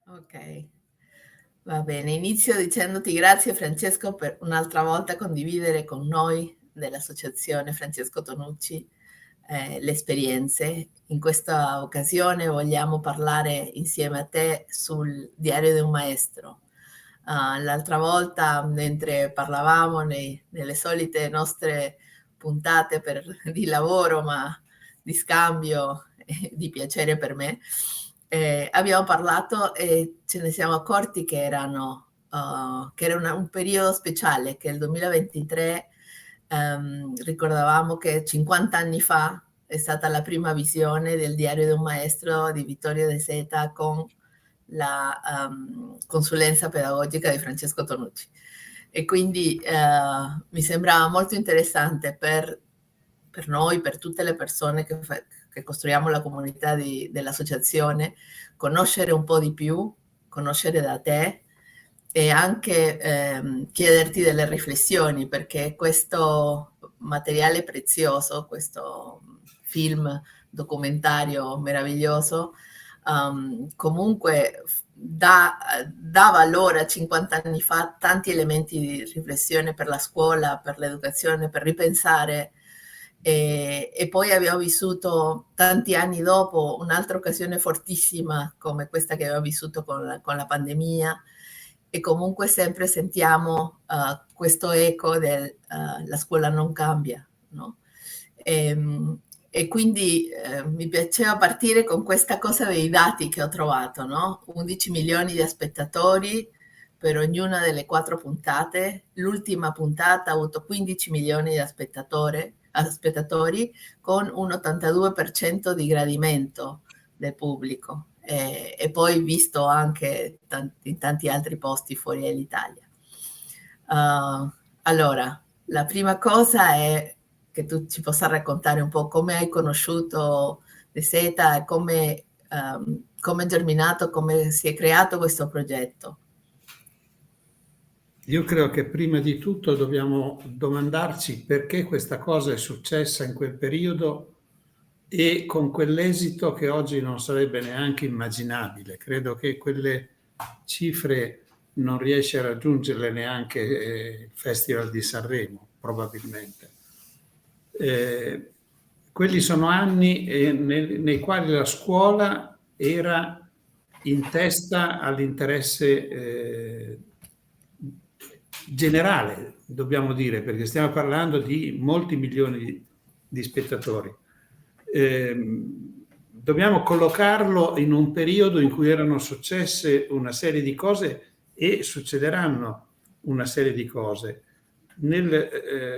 Okay, va bene. Inizio dicendoti grazie Francesco per un'altra volta condividere con noi dell'Associazione Francesco Tonucci, le esperienze. In questa occasione vogliamo parlare insieme a te sul Diario di un maestro. L'altra volta mentre parlavamo nelle solite nostre puntate di lavoro, ma di scambio e di piacere per me, abbiamo parlato e ce ne siamo accorti che era un periodo speciale, che il 2023 ricordavamo che 50 anni fa è stata la prima visione del Diario di un maestro di Vittorio De Seta con la consulenza pedagogica di Francesco Tonucci. E quindi mi sembrava molto interessante per noi, per tutte le persone che costruiamo la comunità dell'associazione, conoscere un po' di più, conoscere da te e anche chiederti delle riflessioni, perché questo materiale prezioso, questo film documentario meraviglioso, comunque dava allora, 50 anni fa, tanti elementi di riflessione per la scuola, per l'educazione, per ripensare. E poi abbiamo vissuto tanti anni dopo un'altra occasione fortissima come questa che abbiamo vissuto con la pandemia, e comunque sempre sentiamo questo eco del la scuola non cambia, no? E quindi mi piaceva partire con questa cosa dei dati che ho trovato, no? 11 milioni di spettatori per ognuna delle 4 puntate. L'ultima puntata ha avuto 15 milioni di spettatori con un 82% di gradimento del pubblico, e poi visto anche in tanti altri posti fuori dall'Italia. Allora, la prima cosa è che tu ci possa raccontare un po' come hai conosciuto De Seta e come è germinato, come si è creato questo progetto. Io credo che prima di tutto dobbiamo domandarci perché questa cosa è successa in quel periodo e con quell'esito che oggi non sarebbe neanche immaginabile. Credo che quelle cifre non riesce a raggiungerle neanche il Festival di Sanremo, probabilmente. Quelli sono anni nei quali la scuola era in testa all'interesse generale, dobbiamo dire, perché stiamo parlando di molti milioni di spettatori. Dobbiamo collocarlo in un periodo in cui erano successe una serie di cose e succederanno una serie di cose.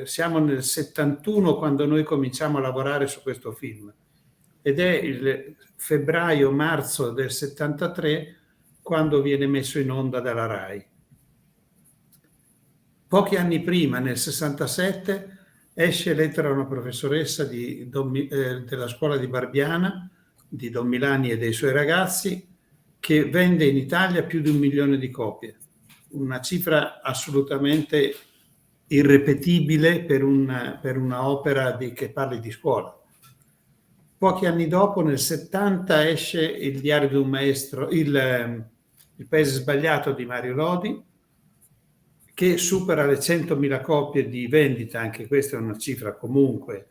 Siamo nel 71 quando noi cominciamo a lavorare su questo film ed è il febbraio-marzo del 73 quando viene messo in onda dalla RAI. Pochi anni prima, nel 67, esce Lettera a una professoressa della scuola di Barbiana, di Don Milani e dei suoi ragazzi, che vende in Italia più di 1 milione di copie. Una cifra assolutamente irripetibile per una opera che parli di scuola. Pochi anni dopo, nel 70, esce il Diario di un maestro, il Paese sbagliato di Mario Lodi, che supera le 100.000 copie di vendita, anche questa è una cifra comunque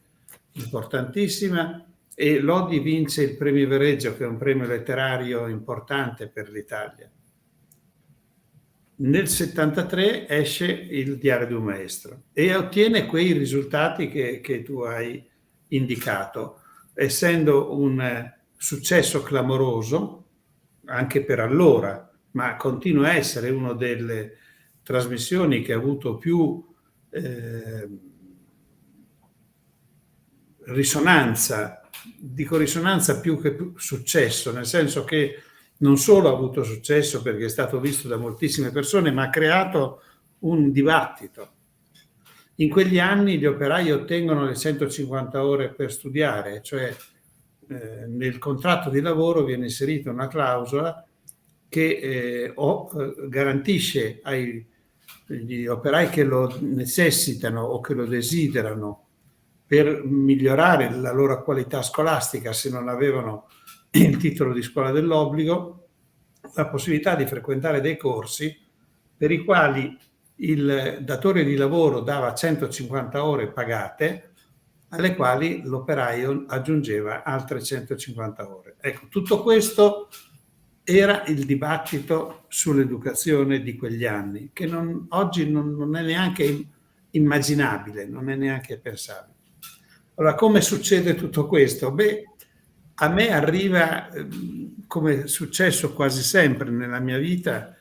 importantissima, e Lodi vince il premio Viareggio, che è un premio letterario importante per l'Italia. Nel 73 esce il Diario di un maestro e ottiene quei risultati che tu hai indicato, essendo un successo clamoroso anche per allora, ma continua a essere una delle trasmissioni che ha avuto più risonanza, dico risonanza più che successo, nel senso che non solo ha avuto successo perché è stato visto da moltissime persone, ma ha creato un dibattito. In quegli anni gli operai ottengono le 150 ore per studiare, cioè nel contratto di lavoro viene inserita una clausola che garantisce agli operai che lo necessitano o che lo desiderano per migliorare la loro qualità scolastica, se non avevano il titolo di scuola dell'obbligo, la possibilità di frequentare dei corsi per i quali il datore di lavoro dava 150 ore pagate, alle quali l'operaio aggiungeva altre 150 ore. Ecco, tutto questo era il dibattito sull'educazione di quegli anni, che oggi non è neanche immaginabile, non è neanche pensabile. Allora, come succede tutto questo? Beh, a me arriva, come è successo quasi sempre nella mia vita,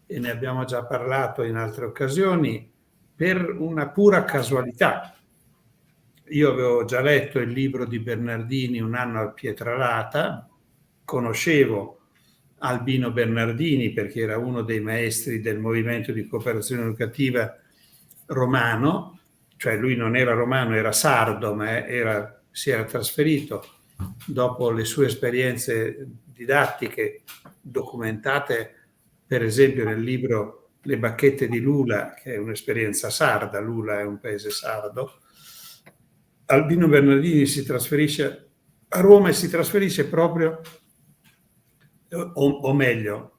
e ne abbiamo già parlato in altre occasioni, per una pura casualità. Io avevo già letto il libro di Bernardini, Un anno a Pietralata, conoscevo Albino Bernardini perché era uno dei maestri del movimento di cooperazione educativa romano, cioè lui non era romano, era sardo, ma si era trasferito dopo le sue esperienze didattiche documentate, per esempio nel libro Le bacchette di Lula, che è un'esperienza sarda, Lula è un paese sardo. Albino Bernardini si trasferisce a Roma e si trasferisce proprio, o meglio,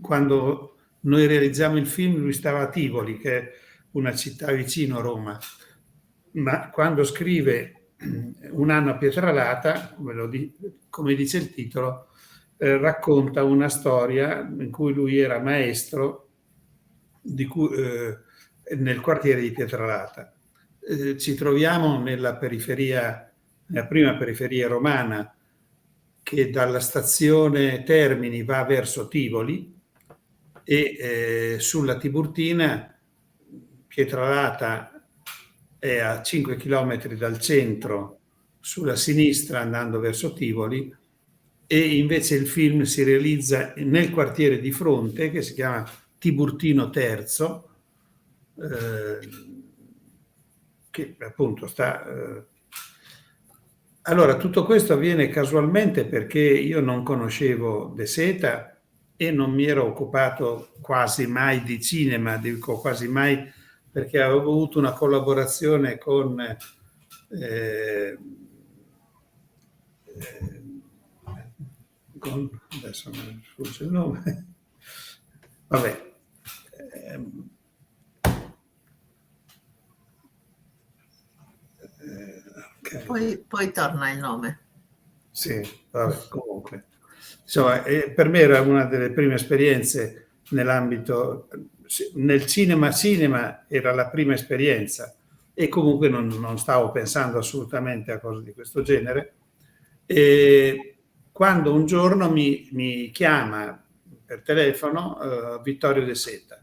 quando noi realizziamo il film lui stava a Tivoli, che è una città vicino a Roma, ma quando scrive Un anno a Pietralata, come dice il titolo, racconta una storia in cui lui era maestro nel quartiere di Pietralata. Ci troviamo nella prima periferia romana, che dalla stazione Termini va verso Tivoli, e sulla Tiburtina Pietralata è a 5 chilometri dal centro, sulla sinistra andando verso Tivoli, e invece il film si realizza nel quartiere di fronte, che si chiama Tiburtino Terzo, che appunto sta... Allora, tutto questo avviene casualmente perché io non conoscevo De Seta e non mi ero occupato quasi mai di cinema, dico quasi mai perché avevo avuto una collaborazione con adesso non mi sfugge il nome, vabbè, okay. Poi torna il nome. Sì, vabbè, comunque. Insomma, per me era una delle prime esperienze nell'ambito, nel cinema era la prima esperienza e comunque non stavo pensando assolutamente a cose di questo genere. E quando un giorno mi chiama per telefono Vittorio De Seta,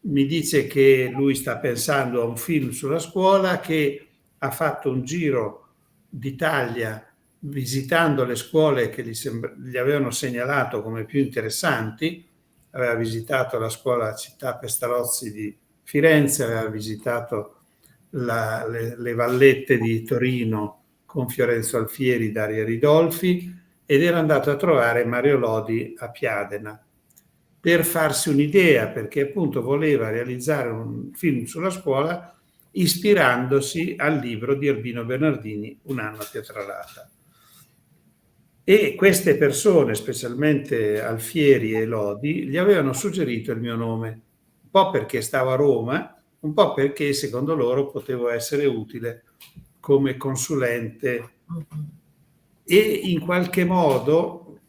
mi dice che lui sta pensando a un film sulla scuola, che ha fatto un giro d'Italia visitando le scuole che gli avevano segnalato come più interessanti. Aveva visitato la scuola Città Pestalozzi di Firenze, aveva visitato le Vallette di Torino con Fiorenzo Alfieri, Daria Ridolfi, ed era andato a trovare Mario Lodi a Piadena per farsi un'idea, perché appunto voleva realizzare un film sulla scuola ispirandosi al libro di Albino Bernardini, Un anno a Pietralata. E queste persone, specialmente Alfieri e Lodi, gli avevano suggerito il mio nome, un po' perché stavo a Roma, un po' perché secondo loro potevo essere utile come consulente. E in qualche modo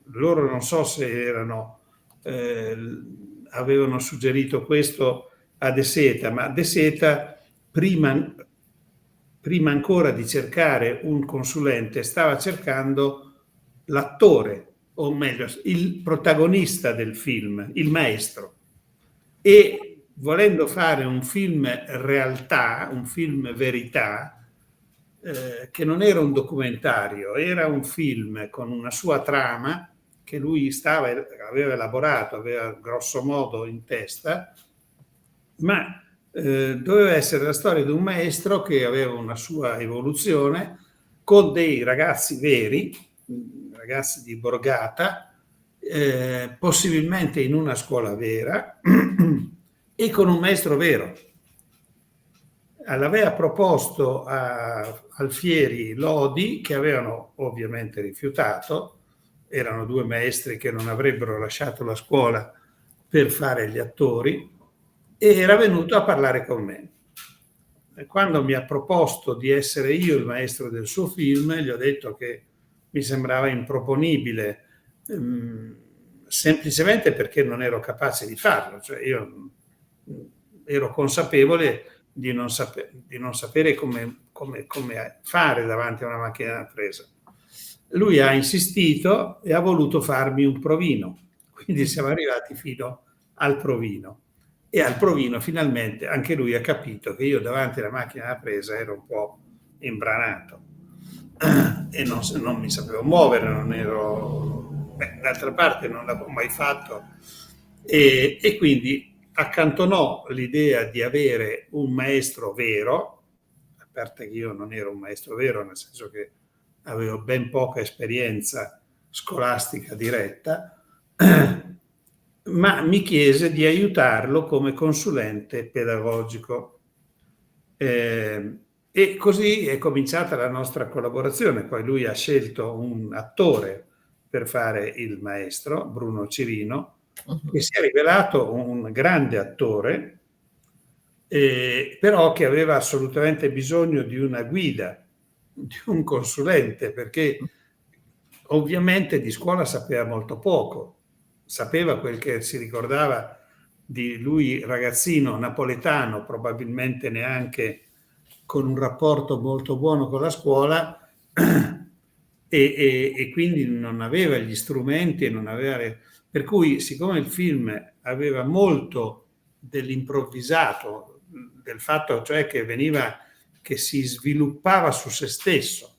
loro non so se avevano suggerito questo a De Seta, ma De Seta prima ancora di cercare un consulente stava cercando l'attore, o meglio il protagonista del film, il maestro, e volendo fare un film realtà, un film verità, che non era un documentario, era un film con una sua trama che lui aveva elaborato, aveva grosso modo in testa, ma doveva essere la storia di un maestro che aveva una sua evoluzione con dei ragazzi veri, ragazzi di borgata, possibilmente in una scuola vera e con un maestro vero. L'aveva proposto a Alfieri Lodi, che avevano ovviamente rifiutato, erano 2 maestri che non avrebbero lasciato la scuola per fare gli attori, e era venuto a parlare con me. E quando mi ha proposto di essere io il maestro del suo film, gli ho detto che mi sembrava improponibile, semplicemente perché non ero capace di farlo, cioè io ero consapevole di non sapere come fare davanti a una macchina da presa. Lui ha insistito e ha voluto farmi un provino, quindi siamo arrivati fino al provino, e al provino finalmente anche lui ha capito che io davanti alla macchina da presa ero un po' imbranato e non mi sapevo muovere, non ero... d'altra parte non l'avevo mai fatto, e quindi accantonò l'idea di avere un maestro vero, a parte che io non ero un maestro vero, nel senso che avevo ben poca esperienza scolastica diretta, ma mi chiese di aiutarlo come consulente pedagogico. E così è cominciata la nostra collaborazione. Poi lui ha scelto un attore per fare il maestro, Bruno Cirino, che si è rivelato un grande attore, però che aveva assolutamente bisogno di una guida, di un consulente, perché ovviamente di scuola sapeva molto poco. Sapeva quel che si ricordava di lui ragazzino napoletano, probabilmente neanche con un rapporto molto buono con la scuola, e quindi non aveva gli strumenti e non aveva... Per cui, siccome il film aveva molto dell'improvvisato, del fatto cioè che si sviluppava su se stesso,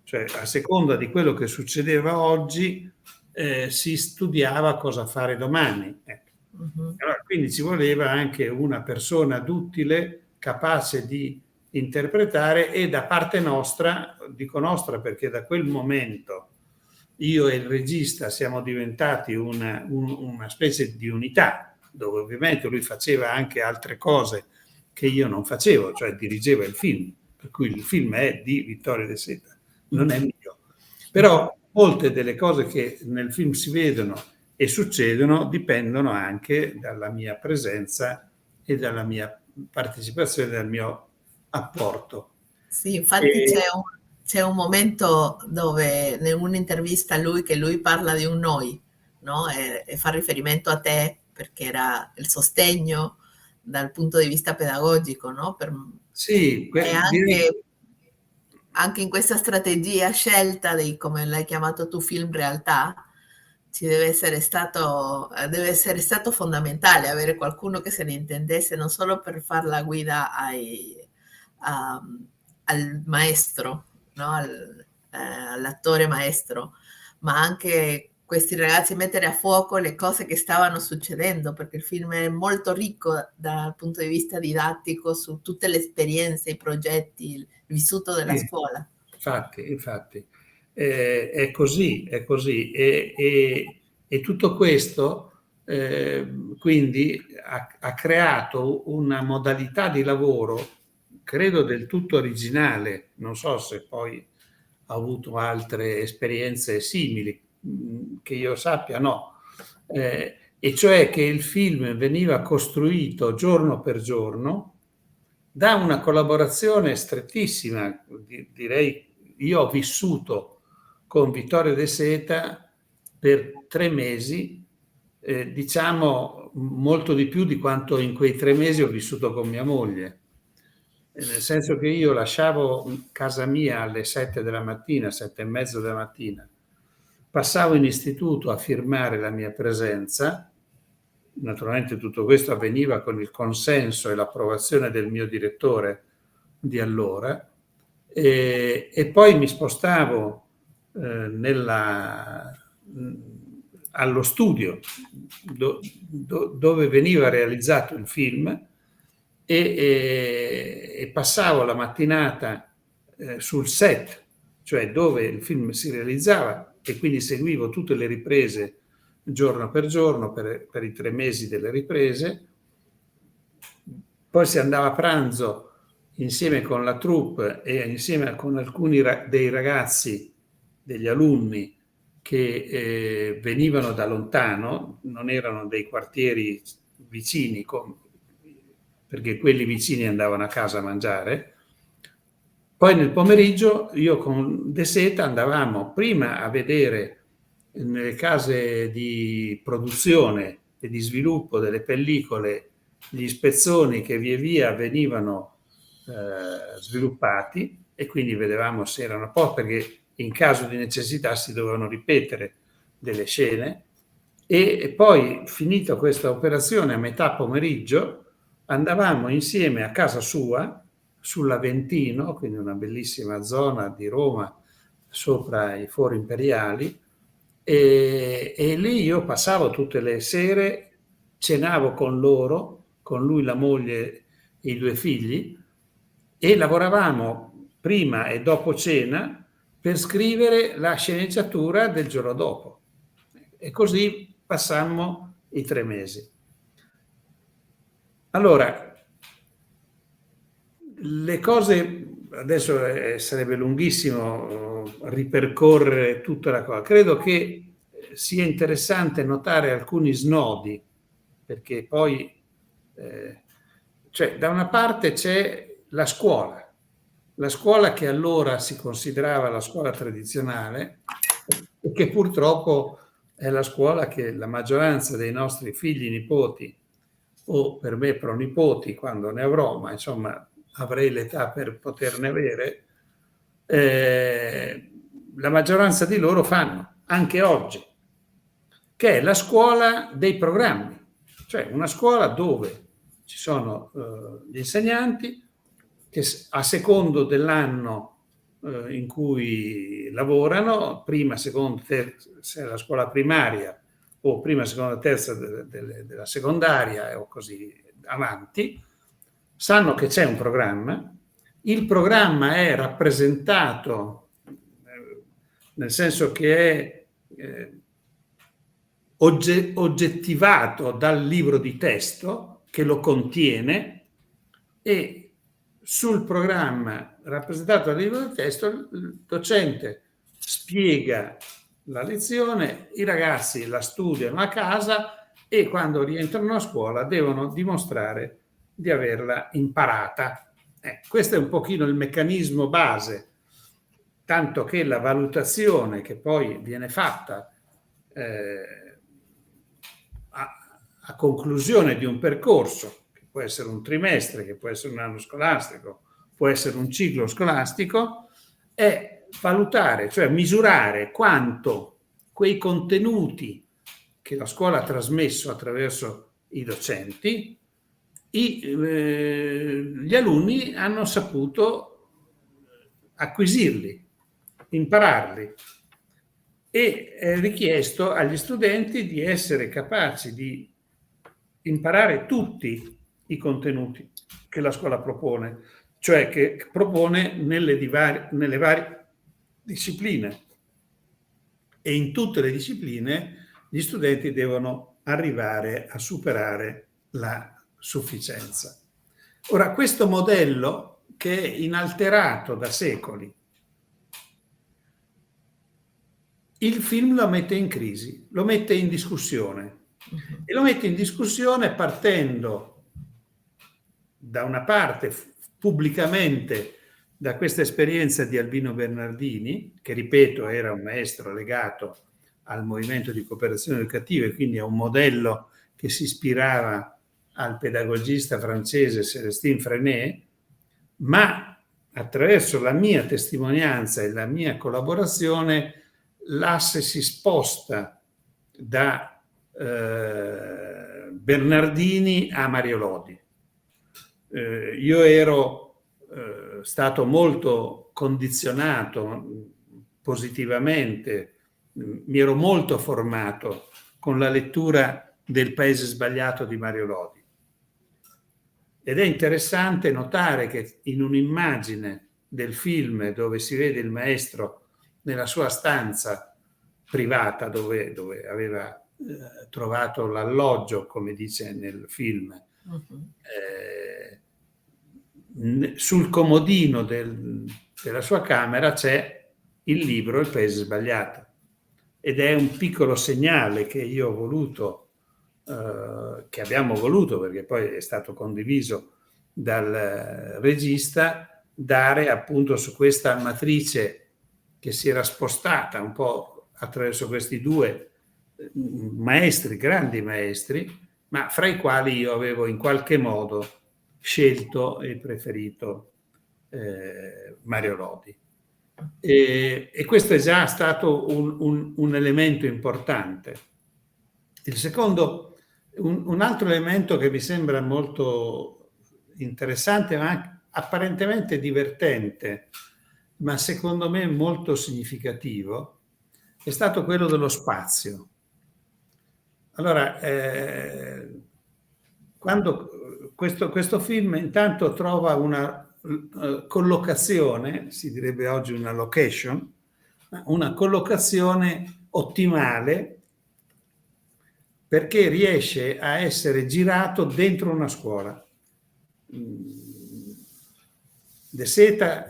cioè a seconda di quello che succedeva oggi si studiava cosa fare domani. Ecco. Allora, quindi ci voleva anche una persona duttile, capace di interpretare, e da parte nostra, dico nostra perché da quel momento io e il regista siamo diventati una specie di unità, dove ovviamente lui faceva anche altre cose che io non facevo, cioè dirigeva il film, per cui il film è di Vittorio De Seta, non è mio. Però molte delle cose che nel film si vedono e succedono dipendono anche dalla mia presenza e dalla mia partecipazione, dal mio apporto. Sì, infatti c'è un momento dove in un'intervista lui parla di un noi, no? E fa riferimento a te perché era il sostegno dal punto di vista pedagogico, no? Sì, E anche in questa strategia scelta di, come l'hai chiamato tu, film realtà, deve essere stato fondamentale avere qualcuno che se ne intendesse, non solo per fare la guida a- al maestro, no? All'attore maestro, ma anche questi ragazzi mettere a fuoco le cose che stavano succedendo, perché il film è molto ricco dal punto di vista didattico su tutte le esperienze, i progetti, il vissuto della sì, scuola. infatti, è così, e tutto questo quindi ha creato una modalità di lavoro, credo del tutto originale, non so se poi ha avuto altre esperienze simili, che io sappia no, e cioè che il film veniva costruito giorno per giorno da una collaborazione strettissima, direi. Io ho vissuto con Vittorio De Seta per 3 mesi, diciamo molto di più di quanto in quei 3 mesi ho vissuto con mia moglie. Nel senso che io lasciavo casa mia alle 7 della mattina, 7 e mezzo della mattina, passavo in istituto a firmare la mia presenza. Naturalmente tutto questo avveniva con il consenso e l'approvazione del mio direttore di allora, e poi mi spostavo allo studio dove veniva realizzato il film, e passavo la mattinata sul set, cioè dove il film si realizzava, e quindi seguivo tutte le riprese giorno per giorno per i 3 mesi delle riprese. Poi si andava a pranzo insieme con la troupe e insieme con alcuni dei ragazzi, degli alunni, che venivano da lontano, non erano dei quartieri vicini, perché quelli vicini andavano a casa a mangiare. Poi nel pomeriggio io con De Seta andavamo prima a vedere nelle case di produzione e di sviluppo delle pellicole gli spezzoni che via via venivano sviluppati, e quindi vedevamo se erano perché in caso di necessità si dovevano ripetere delle scene, e poi finita questa operazione a metà pomeriggio andavamo insieme a casa sua sull'Aventino, quindi una bellissima zona di Roma sopra i Fori Imperiali, e lì io passavo tutte le sere, cenavo con loro, con lui, la moglie e i 2 figli, e lavoravamo prima e dopo cena per scrivere la sceneggiatura del giorno dopo. E così passammo i 3 mesi. Allora, le cose, adesso sarebbe lunghissimo ripercorrere tutta la cosa. Credo che sia interessante notare alcuni snodi, perché poi, cioè, da una parte c'è la scuola che allora si considerava la scuola tradizionale e che purtroppo è la scuola che la maggioranza dei nostri figli, nipoti, o per me pronipoti quando ne avrò, ma insomma avrei l'età per poterne avere, la maggioranza di loro fanno, anche oggi, che è la scuola dei programmi, cioè una scuola dove ci sono gli insegnanti che a secondo dell'anno in cui lavorano, prima, seconda, terza, se è la scuola primaria, o prima, seconda, terza della secondaria o così avanti, sanno che c'è un programma, il programma è rappresentato nel senso che è oggettivato dal libro di testo che lo contiene, e sul programma rappresentato dal libro di testo il docente spiega la lezione, i ragazzi la studiano a casa e quando rientrano a scuola devono dimostrare di averla imparata. Questo è un pochino il meccanismo base, tanto che la valutazione che poi viene fatta a conclusione di un percorso, che può essere un trimestre, che può essere un anno scolastico, può essere un ciclo scolastico, è valutare, cioè misurare quanto quei contenuti che la scuola ha trasmesso attraverso i docenti, gli alunni hanno saputo acquisirli, impararli, e è richiesto agli studenti di essere capaci di imparare tutti i contenuti che la scuola propone, cioè che propone nelle varie discipline, e in tutte le discipline gli studenti devono arrivare a superare la sufficienza. Ora, questo modello, che è inalterato da secoli, il film lo mette in crisi, lo mette in discussione, e lo mette in discussione partendo da una parte pubblicamente da questa esperienza di Albino Bernardini, che ripeto era un maestro legato al movimento di cooperazione educativa e quindi a un modello che si ispirava al pedagogista francese Célestin Freinet, ma attraverso la mia testimonianza e la mia collaborazione l'asse si sposta da Bernardini a Mario Lodi. Io ero stato molto condizionato positivamente, mi ero molto formato con la lettura del Paese sbagliato di Mario Lodi, ed è interessante notare che in un'immagine del film dove si vede il maestro nella sua stanza privata dove aveva trovato l'alloggio, come dice nel film, sul comodino della sua camera c'è il libro Il Paese sbagliato. ed è un piccolo segnale che io ho voluto, che abbiamo voluto, perché poi è stato condiviso dal regista, dare appunto su questa matrice che si era spostata un po' attraverso questi due maestri, grandi maestri, ma fra i quali io avevo in qualche modo scelto e preferito Mario Lodi. E questo è già stato un elemento importante. Il secondo, un altro elemento che mi sembra molto interessante, ma apparentemente divertente, ma secondo me molto significativo, è stato quello dello spazio. Allora, quando questo film intanto trova una collocazione, si direbbe oggi una location, una collocazione ottimale, perché riesce a essere girato dentro una scuola. De Seta,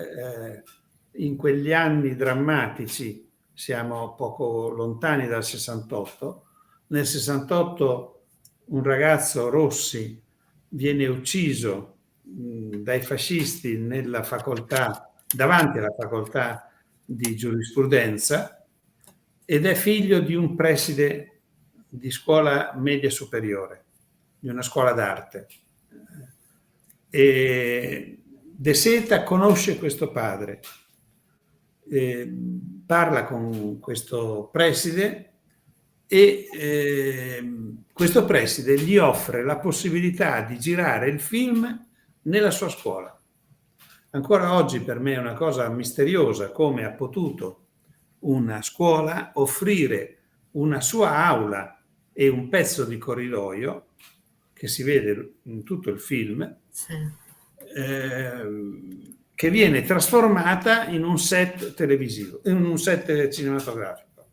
in quegli anni drammatici, siamo poco lontani dal 68, nel 68 un ragazzo, Rossi, viene ucciso dai fascisti nella facoltà, davanti alla facoltà di giurisprudenza, ed è figlio di un preside di scuola media superiore, di una scuola d'arte. E De Seta conosce questo padre, parla con questo preside e questo preside gli offre la possibilità di girare il film nella sua scuola. Ancora oggi per me è una cosa misteriosa come ha potuto una scuola offrire una sua aula e un pezzo di corridoio che si vede in tutto il film, Sì. che viene trasformata in un set televisivo, in un set cinematografico,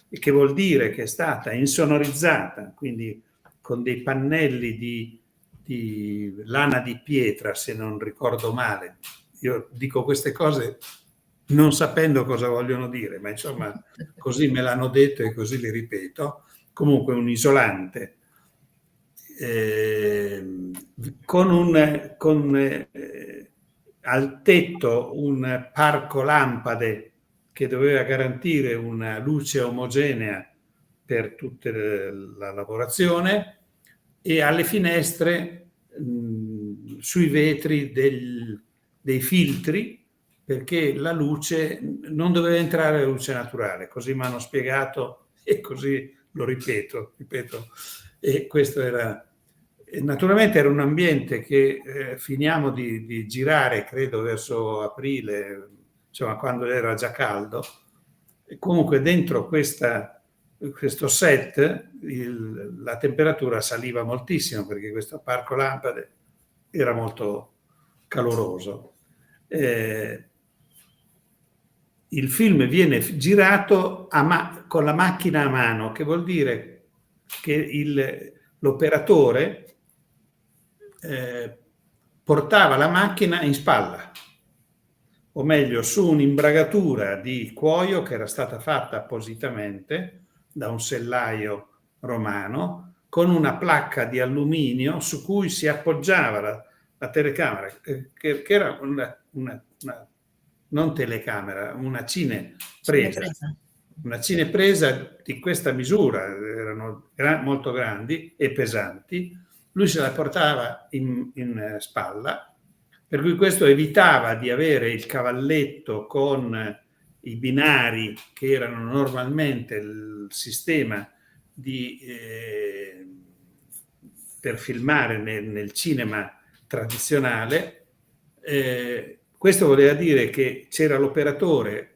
il che vuol dire che è stata insonorizzata, quindi con dei pannelli di lana di pietra, se non ricordo male. Io dico queste cose non sapendo cosa vogliono dire, ma insomma così me l'hanno detto e così le ripeto. Comunque un isolante con al tetto un parco lampade che doveva garantire una luce omogenea per tutta la lavorazione, e alle finestre sui vetri dei filtri, perché la luce non doveva entrare la luce naturale, così mi hanno spiegato e così lo ripeto. E questo era, naturalmente era un ambiente che finiamo di girare, credo verso aprile, insomma quando era già caldo, e comunque dentro questo set la temperatura saliva moltissimo, perché questo parco lampade era molto caloroso. Il film viene girato con la macchina a mano, che vuol dire che l'operatore portava la macchina in spalla, o meglio su un'imbragatura di cuoio che era stata fatta appositamente da un sellaio romano, con una placca di alluminio su cui si appoggiava la telecamera, che era una non telecamera, una cinepresa. Una cinepresa di questa misura, erano molto grandi e pesanti. Lui se la portava in spalla, per cui questo evitava di avere il cavalletto con i binari che erano normalmente il sistema per filmare nel cinema tradizionale. Questo voleva dire che c'era l'operatore,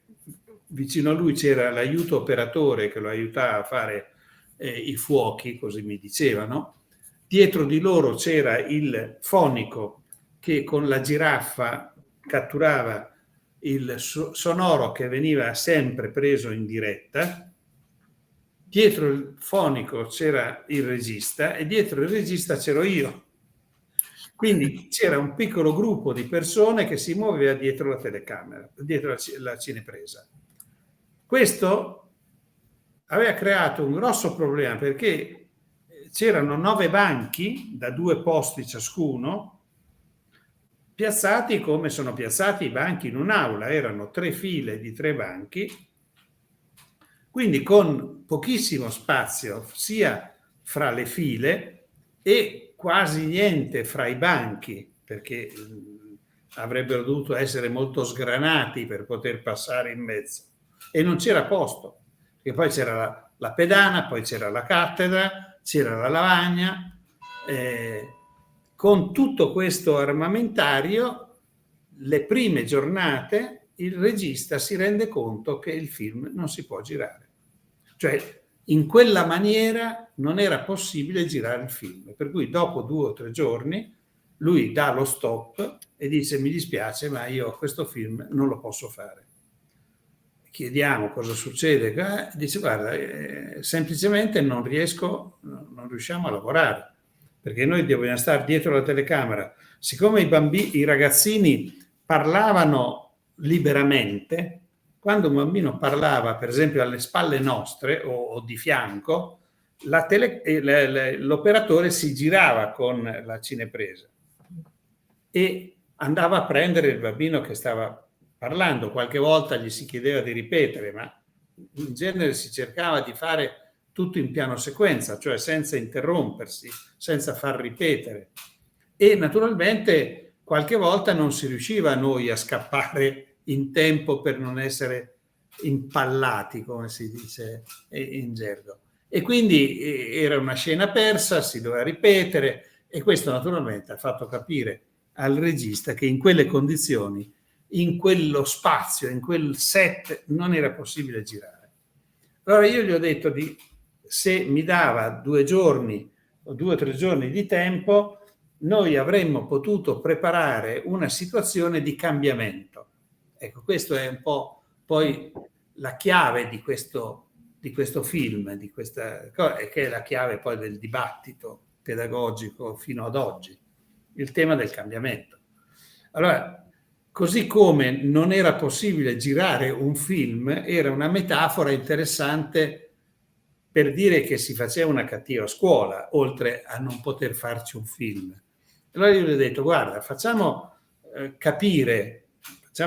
vicino a lui c'era l'aiuto operatore che lo aiutava a fare i fuochi, così mi dicevano. Dietro di loro c'era il fonico che con la giraffa catturava il sonoro che veniva sempre preso in diretta. Dietro il fonico c'era il regista e dietro il regista c'ero io. Quindi c'era un piccolo gruppo di persone che si muoveva dietro la telecamera, dietro la cinepresa. Questo aveva creato un grosso problema perché c'erano 9 banchi da 2 posti ciascuno, piazzati come sono piazzati i banchi in un'aula, erano 3 file di 3 banchi, quindi con pochissimo spazio sia fra le file e quasi niente fra i banchi, perché avrebbero dovuto essere molto sgranati per poter passare in mezzo, e non c'era posto, perché poi c'era la pedana, poi c'era la cattedra, c'era la lavagna. Con tutto questo armamentario, le prime giornate il regista si rende conto che il film non si può girare. Cioè, in quella maniera non era possibile girare il film, per cui dopo 2 o 3 giorni lui dà lo stop e dice: mi dispiace, ma io questo film non lo posso fare. Chiediamo cosa succede, dice: guarda, semplicemente non riusciamo a lavorare, perché noi dobbiamo stare dietro la telecamera. Siccome i ragazzini parlavano liberamente, quando un bambino parlava, per esempio, alle spalle nostre o di fianco, l'operatore si girava con la cinepresa e andava a prendere il bambino che stava parlando. Qualche volta gli si chiedeva di ripetere, ma in genere si cercava di fare tutto in piano sequenza, cioè senza interrompersi, senza far ripetere. E naturalmente qualche volta non si riusciva noi a scappare in tempo per non essere impallati, come si dice in gergo. E quindi era una scena persa, si doveva ripetere, e questo naturalmente ha fatto capire al regista che in quelle condizioni, in quello spazio, in quel set, non era possibile girare. Allora io gli ho detto se mi dava 2 giorni o 2 o 3 giorni di tempo, noi avremmo potuto preparare una situazione di cambiamento. Ecco, questo è un po' poi la chiave di questo film, che è la chiave poi del dibattito pedagogico fino ad oggi, il tema del cambiamento. Allora, così come non era possibile girare un film, era una metafora interessante per dire che si faceva una cattiva scuola, oltre a non poter farci un film. Allora io gli ho detto: guarda, facciamo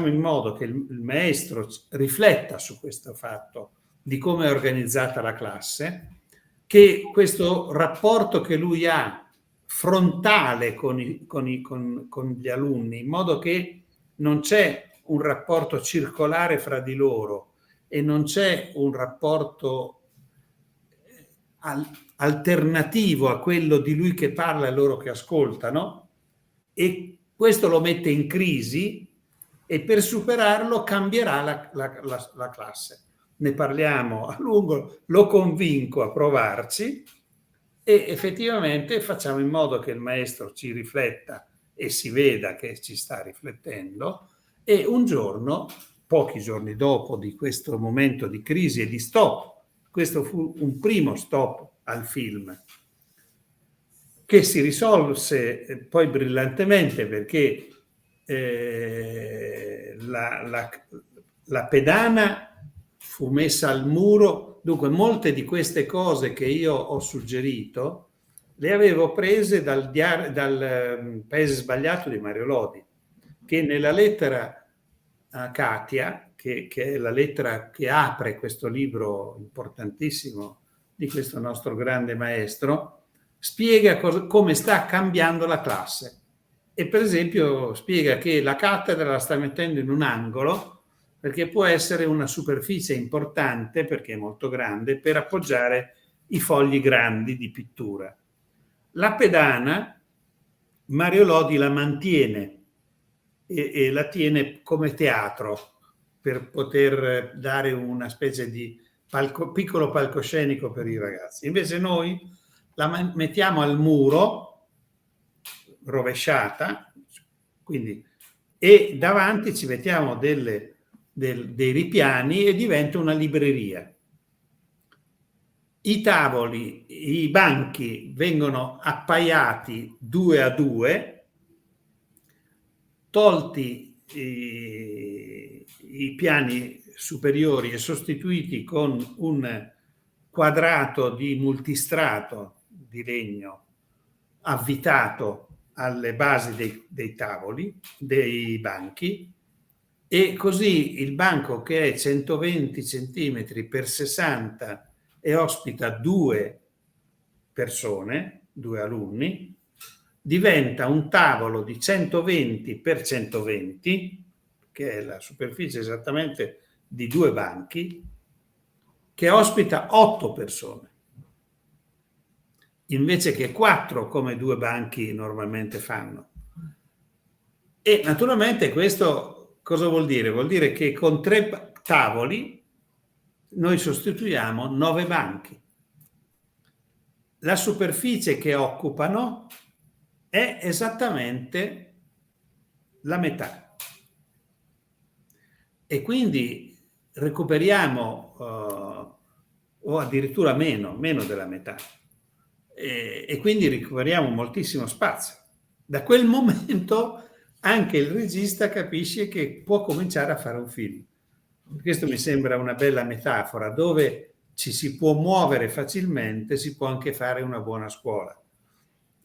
in modo che il maestro rifletta su questo fatto di come è organizzata la classe, che questo rapporto che lui ha frontale con gli alunni, in modo che non c'è un rapporto circolare fra di loro e non c'è un rapporto alternativo a quello di lui che parla e loro che ascoltano, e questo lo mette in crisi, e per superarlo cambierà la classe. Ne parliamo a lungo, lo convinco a provarci e effettivamente facciamo in modo che il maestro ci rifletta e si veda che ci sta riflettendo, e un giorno, pochi giorni dopo di questo momento di crisi e di stop, questo fu un primo stop al film che si risolse poi brillantemente, perché la pedana fu messa al muro. Dunque, molte di queste cose che io ho suggerito le avevo prese dal Paese Sbagliato di Mario Lodi, che nella lettera a Katia, che è la lettera che apre questo libro importantissimo di questo nostro grande maestro, spiega come sta cambiando la classe. E per esempio spiega che la cattedra la sta mettendo in un angolo perché può essere una superficie importante, perché è molto grande, per appoggiare i fogli grandi di pittura. La pedana Mario Lodi la mantiene e la tiene come teatro per poter dare una specie di piccolo palcoscenico per i ragazzi. Invece noi la mettiamo al muro, rovesciata, quindi, e davanti ci mettiamo dei ripiani e diventa una libreria. I tavoli, i banchi vengono appaiati 2 a 2, tolti i piani superiori e sostituiti con quadrato di multistrato di legno avvitato alle basi dei tavoli, dei banchi, e così il banco, che è 120 centimetri per 60 e ospita 2 persone, 2 alunni, diventa un tavolo di 120 per 120, che è la superficie esattamente di 2 banchi, che ospita 8 persone, invece che 4 come 2 banchi normalmente fanno. E naturalmente questo cosa vuol dire? Vuol dire che con 3 tavoli noi sostituiamo 9 banchi. La superficie che occupano è esattamente la metà. E quindi recuperiamo o addirittura meno della metà. E quindi recuperiamo moltissimo spazio. Da quel momento anche il regista capisce che può cominciare a fare un film. Questo mi sembra una bella metafora, dove ci si può muovere facilmente, si può anche fare una buona scuola.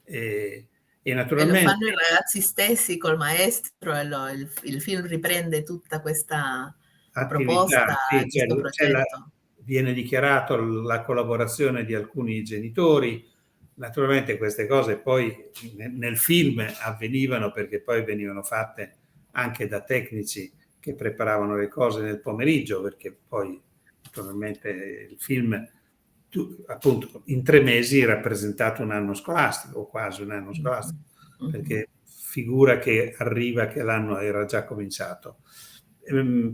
E naturalmente... E lo fanno i ragazzi stessi col maestro, e il film riprende tutta questa proposta, sì, questo progetto. Viene dichiarato la collaborazione di alcuni genitori. Naturalmente queste cose poi nel film avvenivano perché poi venivano fatte anche da tecnici che preparavano le cose nel pomeriggio, perché poi naturalmente il film appunto in 3 mesi è rappresentato un anno scolastico o quasi un anno scolastico, perché figura che arriva che l'anno era già cominciato.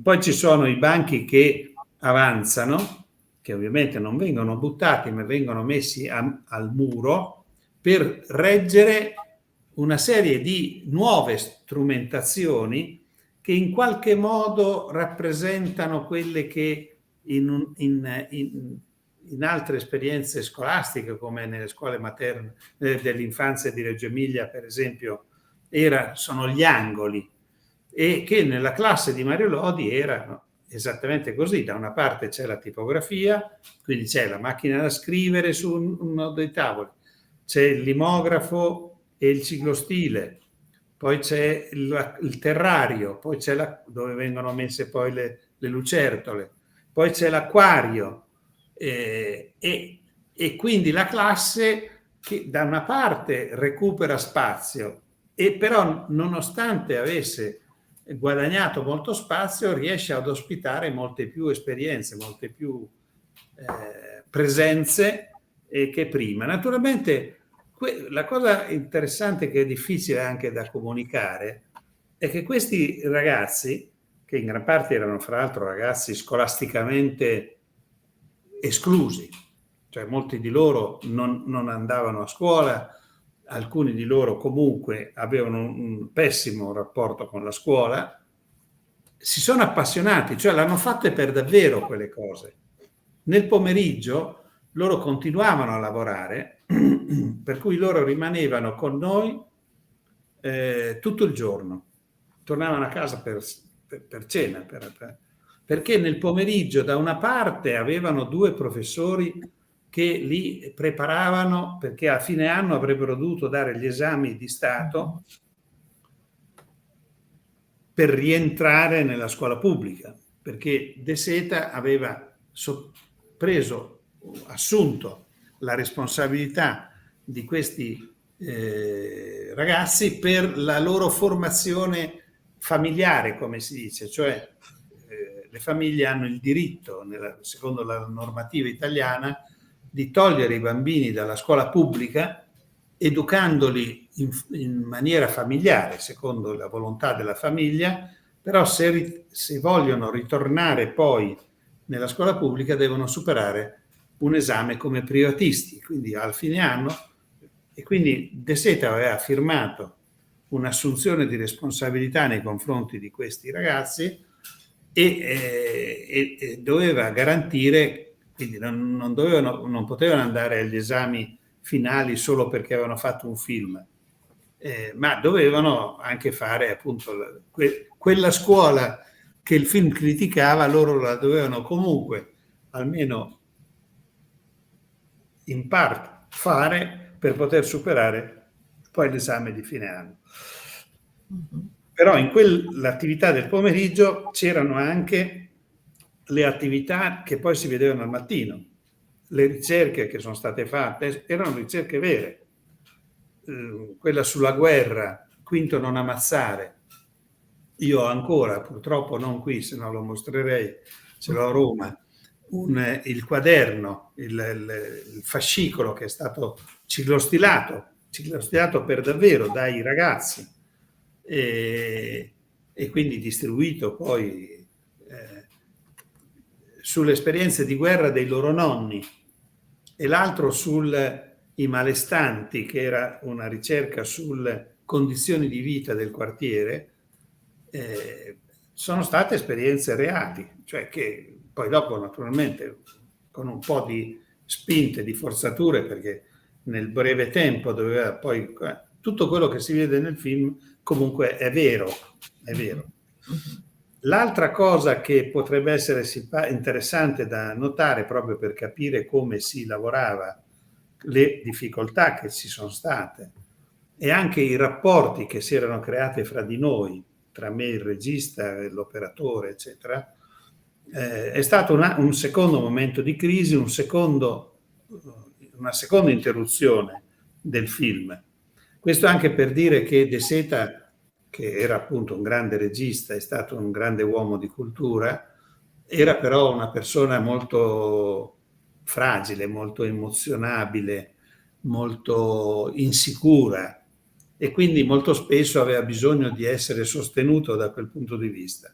Poi ci sono i banchi che avanzano, che ovviamente non vengono buttati ma vengono messi al muro per reggere una serie di nuove strumentazioni che in qualche modo rappresentano quelle che in altre esperienze scolastiche, come nelle scuole materne dell'infanzia di Reggio Emilia per esempio, sono gli angoli, e che nella classe di Mario Lodi erano esattamente così. Da una parte c'è la tipografia, quindi c'è la macchina da scrivere su uno dei tavoli, c'è il limografo e il ciclostile, poi c'è il terrario, poi c'è dove vengono messe poi le lucertole, poi c'è l'acquario, e quindi la classe che da una parte recupera spazio, e però nonostante avesse guadagnato molto spazio riesce ad ospitare molte più esperienze, molte più presenze che prima. Naturalmente la cosa interessante, che è difficile anche da comunicare, è che questi ragazzi, che in gran parte erano fra l'altro ragazzi scolasticamente esclusi, cioè molti di loro non andavano a scuola, alcuni di loro comunque avevano un pessimo rapporto con la scuola, si sono appassionati, cioè l'hanno fatte per davvero quelle cose. Nel pomeriggio loro continuavano a lavorare, per cui loro rimanevano con noi tutto il giorno, tornavano a casa per cena, perché nel pomeriggio da una parte avevano 2 professori che li preparavano, perché a fine anno avrebbero dovuto dare gli esami di Stato per rientrare nella scuola pubblica, perché De Seta aveva assunto la responsabilità di questi ragazzi per la loro formazione familiare, come si dice, cioè le famiglie hanno il diritto, secondo la normativa italiana, di togliere i bambini dalla scuola pubblica, educandoli in maniera familiare, secondo la volontà della famiglia, però se vogliono ritornare poi nella scuola pubblica devono superare un esame come privatisti, quindi al fine anno. E quindi De Seta aveva firmato un'assunzione di responsabilità nei confronti di questi ragazzi e doveva garantire, quindi non potevano andare agli esami finali solo perché avevano fatto un film, ma dovevano anche fare appunto quella scuola che il film criticava, loro la dovevano comunque almeno in parte fare per poter superare poi l'esame di fine anno. Però in quell'attività del pomeriggio c'erano anche le attività che poi si vedevano al mattino. Le ricerche che sono state fatte erano ricerche vere. Quella sulla guerra, Quinto non ammazzare. Io ho ancora, purtroppo non qui, se no lo mostrerei, ce l'ho a Roma, il quaderno, il fascicolo che è stato ciclostilato per davvero dai ragazzi e quindi distribuito poi sulle esperienze di guerra dei loro nonni, e l'altro i malestanti, che era una ricerca sulle condizioni di vita del quartiere. Sono state esperienze reali, cioè che poi dopo naturalmente con un po' di spinte, di forzature, perché nel breve tempo doveva poi tutto quello che si vede nel film comunque è vero. L'altra cosa che potrebbe essere interessante da notare, proprio per capire come si lavorava, le difficoltà che ci sono state e anche i rapporti che si erano creati fra di noi, tra me, il regista, l'operatore, eccetera, è stato un secondo momento di crisi, una seconda interruzione del film. Questo anche per dire che De Seta, che era appunto un grande regista, è stato un grande uomo di cultura, era però una persona molto fragile, molto emozionabile, molto insicura, e quindi molto spesso aveva bisogno di essere sostenuto da quel punto di vista.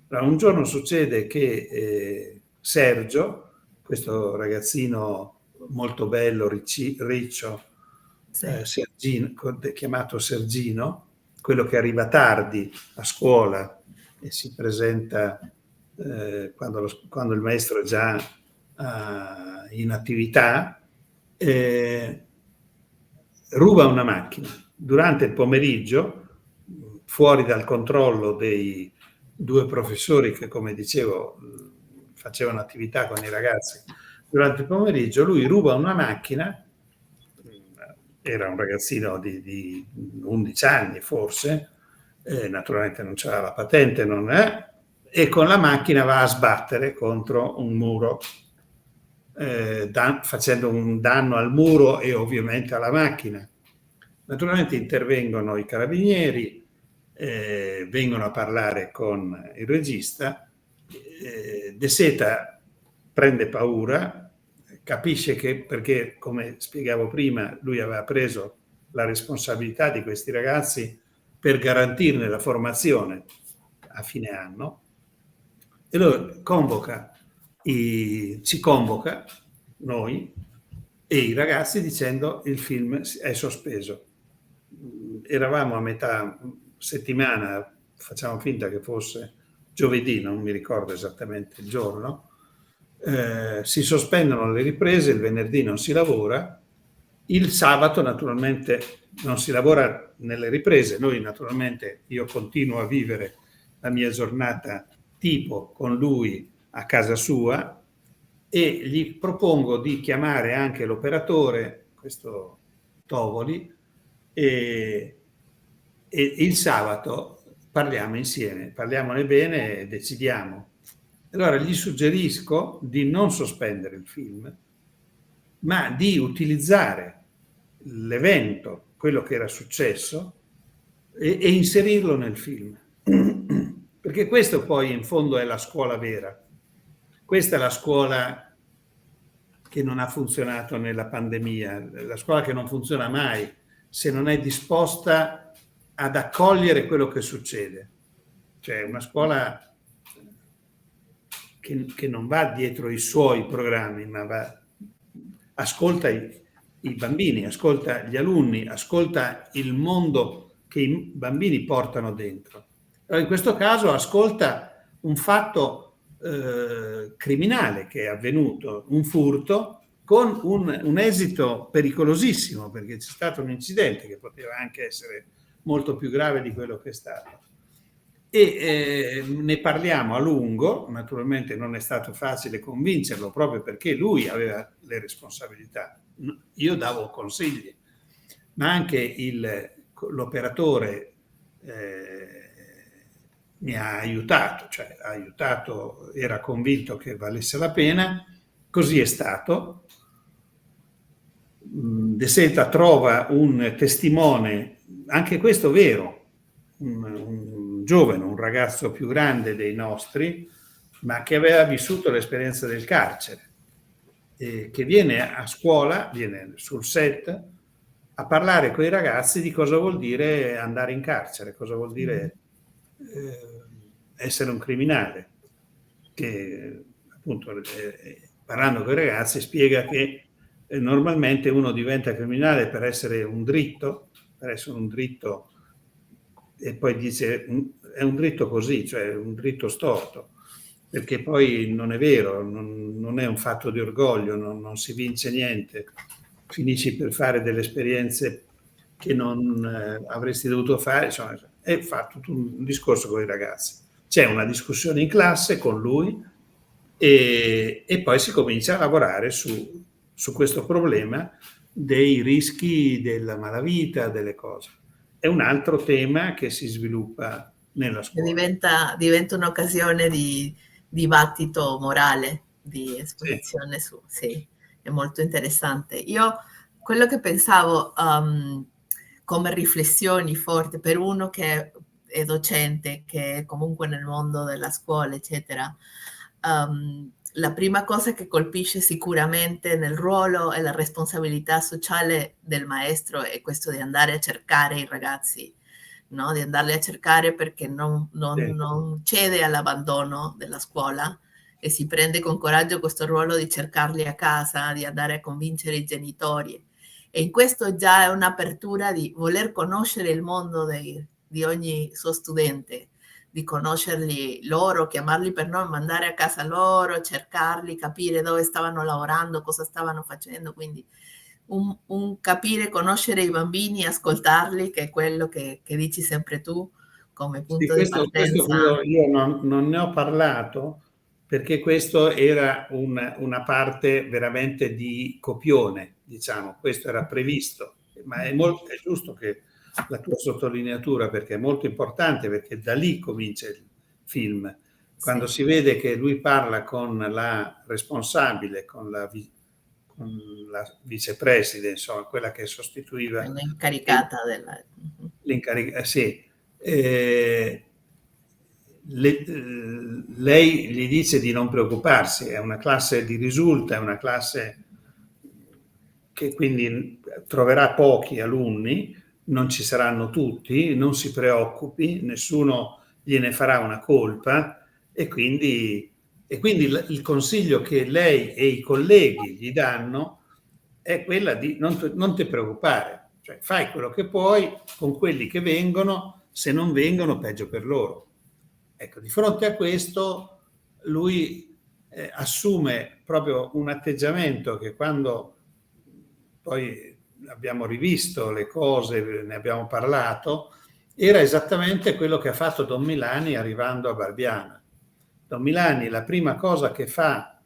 Allora, un giorno succede che Sergio, questo ragazzino molto bello, riccio, Sergino, chiamato Sergino, quello che arriva tardi a scuola e si presenta quando il maestro è già in attività, ruba una macchina. Durante il pomeriggio, fuori dal controllo dei due professori che, come dicevo, facevano attività con i ragazzi, durante il pomeriggio lui ruba una macchina, era un ragazzino di 11 anni forse, naturalmente non c'era la patente, e con la macchina va a sbattere contro un muro, facendo un danno al muro e ovviamente alla macchina. Naturalmente intervengono i carabinieri, vengono a parlare con il regista. De Seta prende paura, capisce che, perché come spiegavo prima, lui aveva preso la responsabilità di questi ragazzi per garantirne la formazione a fine anno, e lui ci convoca noi e i ragazzi dicendo: il film è sospeso. Eravamo a metà settimana, facciamo finta che fosse giovedì, non mi ricordo esattamente il giorno, si sospendono le riprese, il venerdì non si lavora, il sabato naturalmente non si lavora nelle riprese. Noi naturalmente, io continuo a vivere la mia giornata tipo con lui a casa sua, e gli propongo di chiamare anche l'operatore, questo Tovoli, e il sabato parliamo insieme, parliamone bene e decidiamo. Allora gli suggerisco di non sospendere il film, ma di utilizzare l'evento, quello che era successo, e inserirlo nel film. Perché questo poi in fondo è la scuola vera. Questa è la scuola che non ha funzionato nella pandemia, la scuola che non funziona mai se non è disposta ad accogliere quello che succede. Cioè una scuola che non va dietro i suoi programmi, ma ascolta i bambini, ascolta gli alunni, ascolta il mondo che i bambini portano dentro. Allora, in questo caso ascolta un fatto criminale che è avvenuto, un furto, con un esito pericolosissimo, perché c'è stato un incidente che poteva anche essere molto più grave di quello che è stato. E ne parliamo a lungo. Naturalmente non è stato facile convincerlo, proprio perché lui aveva le responsabilità. Io davo consigli, ma anche l'operatore mi ha aiutato, era convinto che valesse la pena, così è stato. De Seta trova un testimone, anche questo vero, un giovane, un ragazzo più grande dei nostri, ma che aveva vissuto l'esperienza del carcere, che viene a scuola, viene sul set a parlare con i ragazzi di cosa vuol dire andare in carcere, cosa vuol dire essere un criminale, che appunto parlando con i ragazzi spiega che normalmente uno diventa criminale per essere un dritto, e poi dice è un dritto così, cioè un dritto storto, perché poi non è vero, non è un fatto di orgoglio, non si vince niente, finisci per fare delle esperienze che non avresti dovuto fare, insomma, e fa tutto un discorso con i ragazzi. C'è una discussione in classe con lui e poi si comincia a lavorare su questo problema dei rischi della malavita, delle cose. È un altro tema che si sviluppa nella scuola. Diventa un'occasione di dibattito morale, di esposizione su, sì, è molto interessante. Io quello che pensavo come riflessioni forti per uno che è docente, che è comunque nel mondo della scuola, eccetera, la prima cosa che colpisce sicuramente nel ruolo e la responsabilità sociale del maestro è questo di andare a cercare i ragazzi, no? Di andarli a cercare perché non cede all'abbandono della scuola e si prende con coraggio questo ruolo di cercarli a casa, di andare a convincere i genitori. E in questo già è un'apertura di voler conoscere il mondo di ogni suo studente, di conoscerli loro, chiamarli per nome, mandare a casa loro, cercarli, capire dove stavano lavorando, cosa stavano facendo, quindi un capire, conoscere i bambini, ascoltarli, che è quello che dici sempre tu come punto di partenza. Questo io non ne ho parlato perché questo era una parte veramente di copione, diciamo, questo era previsto, ma è giusto che la tua sottolineatura, perché è molto importante, perché da lì comincia il film. Quando si vede che lui parla con la responsabile, con la vicepresidente, insomma, quella che sostituiva l'incaricata sì. Lei gli dice di non preoccuparsi, è una classe di risulta, è una classe che quindi troverà pochi alunni, non ci saranno tutti, non si preoccupi, nessuno gliene farà una colpa e quindi il consiglio che lei e i colleghi gli danno è quella di non ti preoccupare, cioè fai quello che puoi con quelli che vengono, se non vengono peggio per loro. Ecco, di fronte a questo lui assume proprio un atteggiamento che quando poi abbiamo rivisto le cose, ne abbiamo parlato, era esattamente quello che ha fatto Don Milani arrivando a Barbiana. Don Milani la prima cosa che fa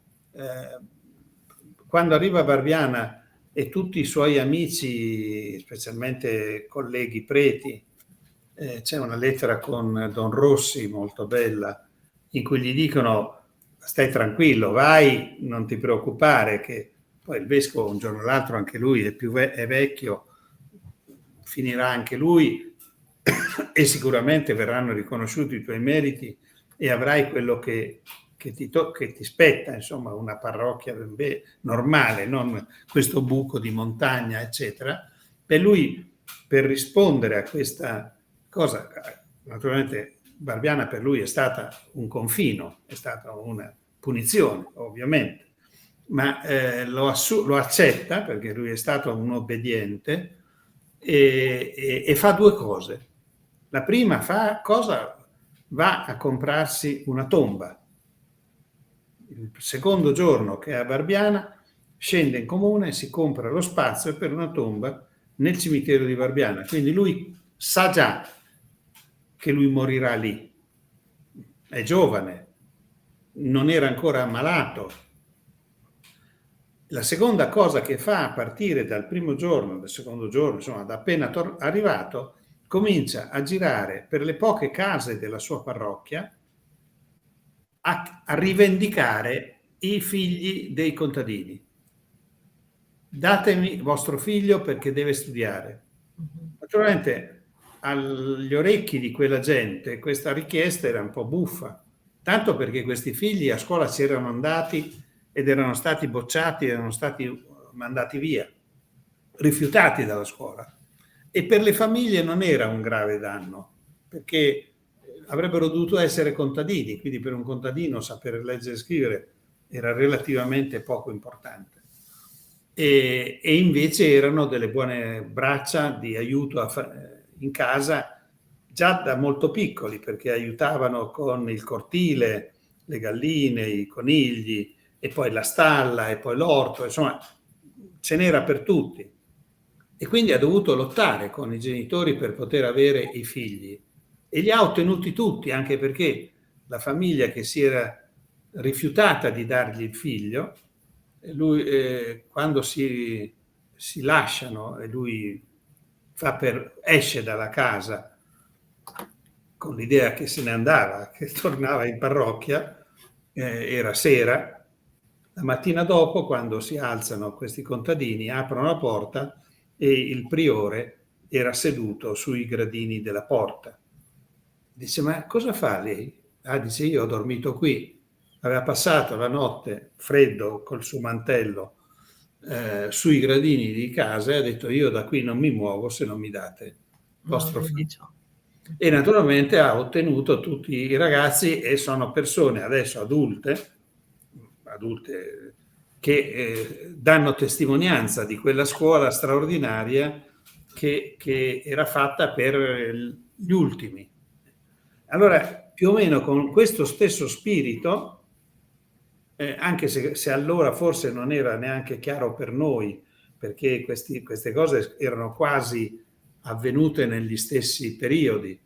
quando arriva a Barbiana e tutti i suoi amici, specialmente colleghi preti, c'è una lettera con Don Rossi molto bella in cui gli dicono stai tranquillo, vai, non ti preoccupare, che poi il vescovo un giorno o l'altro anche lui è vecchio, finirà anche lui e sicuramente verranno riconosciuti i tuoi meriti e avrai quello che ti spetta, insomma, una parrocchia normale, non questo buco di montagna, eccetera. Per lui, per rispondere a questa cosa, naturalmente Barbiana per lui è stata un confino, è stata una punizione, ovviamente, ma lo accetta perché lui è stato un obbediente e fa due cose. La prima cosa va a comprarsi una tomba. Il secondo giorno che è a Barbiana scende in comune e si compra lo spazio per una tomba nel cimitero di Barbiana. Quindi lui sa già che lui morirà lì. È giovane, non era ancora ammalato. La seconda cosa che fa a partire dal primo giorno, dal secondo giorno, insomma, da appena arrivato, comincia a girare per le poche case della sua parrocchia a rivendicare i figli dei contadini. Datemi vostro figlio perché deve studiare. Naturalmente agli orecchi di quella gente questa richiesta era un po' buffa, tanto perché questi figli a scuola si erano andati ed erano stati bocciati, erano stati mandati via, rifiutati dalla scuola. E per le famiglie non era un grave danno, perché avrebbero dovuto essere contadini, quindi per un contadino sapere leggere e scrivere era relativamente poco importante. E invece erano delle buone braccia di aiuto in casa già da molto piccoli, perché aiutavano con il cortile, le galline, i conigli, e poi la stalla, e poi l'orto, insomma, ce n'era per tutti. E quindi ha dovuto lottare con i genitori per poter avere i figli. E li ha ottenuti tutti, anche perché la famiglia che si era rifiutata di dargli il figlio, lui quando si lasciano e lui esce dalla casa con l'idea che se ne andava, che tornava in parrocchia, era sera, la mattina dopo, quando si alzano questi contadini, aprono la porta e il priore era seduto sui gradini della porta. Dice: ma cosa fa lei? Ah, dice: io ho dormito qui. Aveva passato la notte freddo col suo mantello sui gradini di casa e ha detto: io da qui non mi muovo se non mi date vostro figlio. E naturalmente ha ottenuto tutti i ragazzi, e sono persone adesso adulte che danno testimonianza di quella scuola straordinaria che era fatta per gli ultimi. Allora, più o meno con questo stesso spirito, anche se allora forse non era neanche chiaro per noi, perché queste cose erano quasi avvenute negli stessi periodi,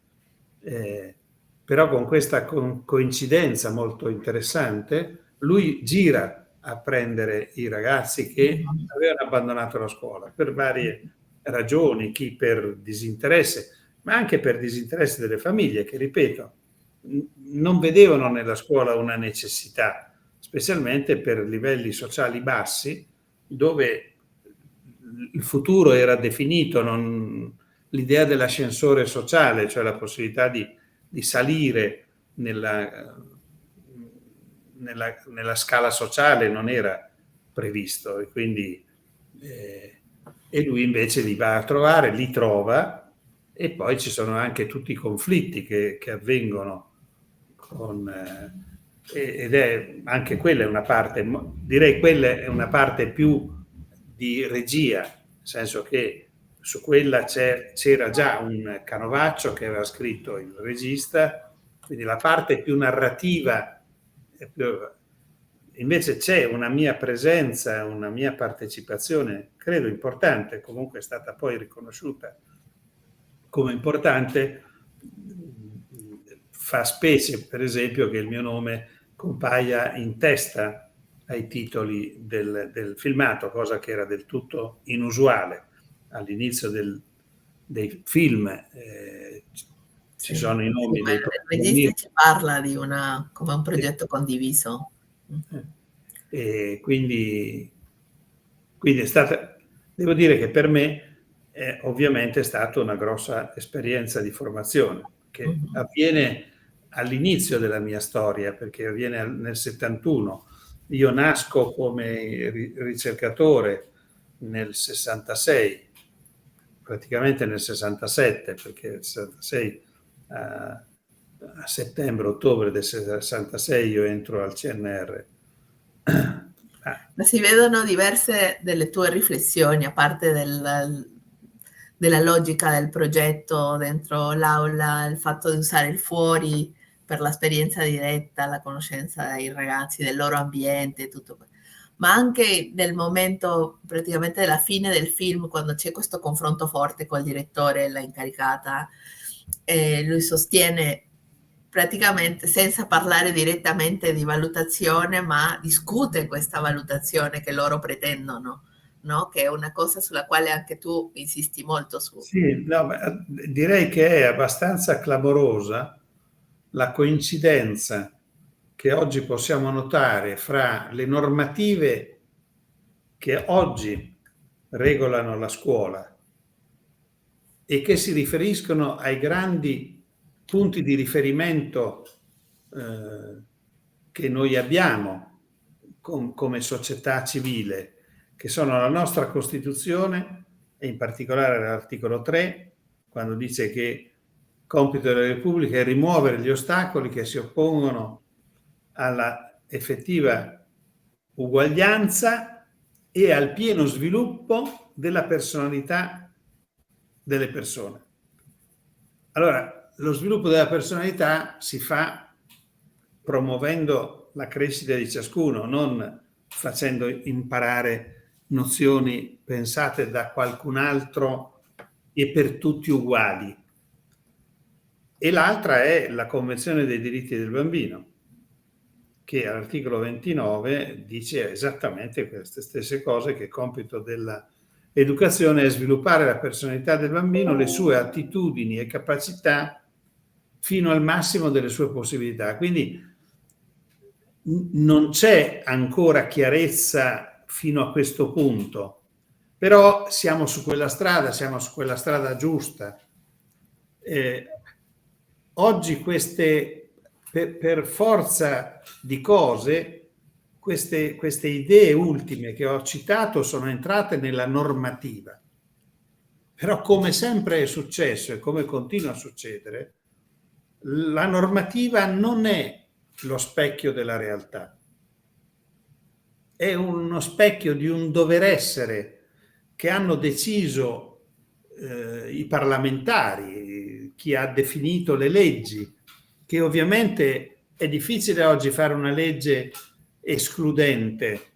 però con questa coincidenza molto interessante, lui gira a prendere i ragazzi che avevano abbandonato la scuola per varie ragioni, chi per disinteresse, ma anche per disinteresse delle famiglie che, ripeto, non vedevano nella scuola una necessità, specialmente per livelli sociali bassi, dove il futuro era definito, l'idea dell'ascensore sociale, cioè la possibilità di salire nella scala sociale, non era previsto, e quindi e lui invece li va a trovare, li trova, e poi ci sono anche tutti i conflitti che avvengono ed è anche quella è una parte, direi quella è una parte più di regia, nel senso che su quella c'era già un canovaccio che aveva scritto il regista, quindi la parte più narrativa invece c'è una mia presenza, una mia partecipazione, credo importante, comunque è stata poi riconosciuta come importante. Fa specie, per esempio, che il mio nome compaia in testa ai titoli del filmato, cosa che era del tutto inusuale. All'inizio dei film ci sono i nomi dei protagonisti. Il regista ci parla di come un progetto condiviso. E quindi è stata, devo dire che per me ovviamente è stata una grossa esperienza di formazione, che avviene all'inizio della mia storia, perché avviene nel 71. Io nasco come ricercatore nel 66, praticamente nel 67, perché il 66 a settembre-ottobre del 66 io entro al CNR. Ma si vedono diverse delle tue riflessioni, a parte della logica del progetto dentro l'aula, il fatto di usare il fuori per l'esperienza diretta, la conoscenza dei ragazzi, del loro ambiente, tutto questo. Ma anche nel momento praticamente della fine del film, quando c'è questo confronto forte col direttore, la incaricata, lui sostiene praticamente senza parlare direttamente di valutazione, ma discute questa valutazione che loro pretendono, no? Che è una cosa sulla quale anche tu insisti molto su. Sì, no, direi che è abbastanza clamorosa la coincidenza che oggi possiamo notare fra le normative che oggi regolano la scuola e che si riferiscono ai grandi punti di riferimento che noi abbiamo come società civile, che sono la nostra Costituzione e in particolare l'articolo 3, quando dice che compito della Repubblica è rimuovere gli ostacoli che si oppongono alla effettiva uguaglianza e al pieno sviluppo della personalità delle persone. Allora, lo sviluppo della personalità si fa promuovendo la crescita di ciascuno, non facendo imparare nozioni pensate da qualcun altro e per tutti uguali. E l'altra è la Convenzione dei diritti del bambino, che all'articolo 29 dice esattamente queste stesse cose, che il compito dell'educazione è sviluppare la personalità del bambino, le sue attitudini e capacità fino al massimo delle sue possibilità. Quindi non c'è ancora chiarezza fino a questo punto, però siamo su quella strada giusta. Oggi per forza di cose, queste idee ultime che ho citato sono entrate nella normativa. Però come sempre è successo e come continua a succedere, la normativa non è lo specchio della realtà. È uno specchio di un dover essere che hanno deciso i parlamentari, chi ha definito le leggi, che ovviamente è difficile oggi fare una legge escludente,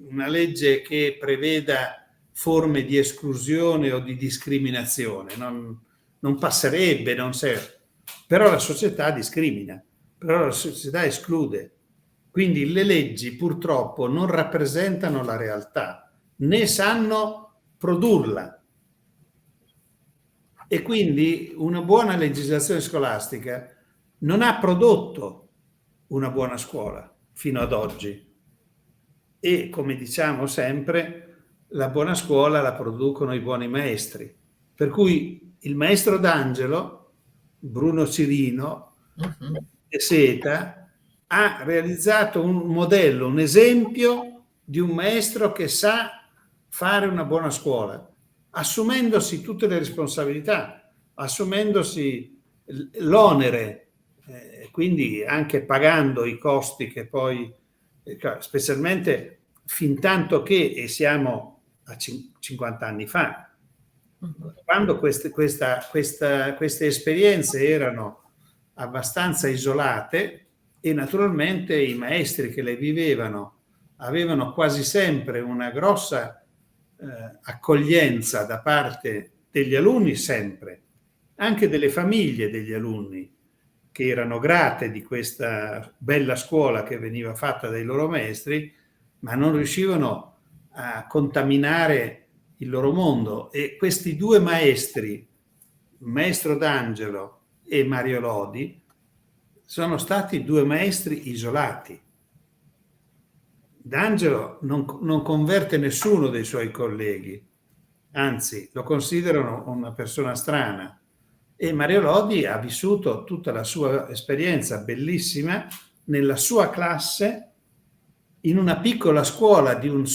una legge che preveda forme di esclusione o di discriminazione. Non passerebbe, non serve. Però la società discrimina, però la società esclude. Quindi le leggi purtroppo non rappresentano la realtà, né sanno produrla. E quindi una buona legislazione scolastica non ha prodotto una buona scuola fino ad oggi. E come diciamo sempre, la buona scuola la producono i buoni maestri. Per cui il maestro D'Angelo, Bruno Cirino e Seta, ha realizzato un modello, un esempio di un maestro che sa fare una buona scuola, assumendosi tutte le responsabilità, assumendosi l'onere, quindi anche pagando i costi che poi, specialmente fin tanto che, e siamo a 50 anni fa, quando queste esperienze erano abbastanza isolate, e naturalmente i maestri che le vivevano avevano quasi sempre una grossa accoglienza da parte degli alunni, sempre, anche delle famiglie degli alunni, che erano grate di questa bella scuola che veniva fatta dai loro maestri, ma non riuscivano a contaminare il loro mondo. E questi due maestri, Maestro D'Angelo e Mario Lodi, sono stati due maestri isolati. D'Angelo non converte nessuno dei suoi colleghi, anzi lo considerano una persona strana, e Mario Lodi ha vissuto tutta la sua esperienza bellissima nella sua classe, in una piccola scuola di una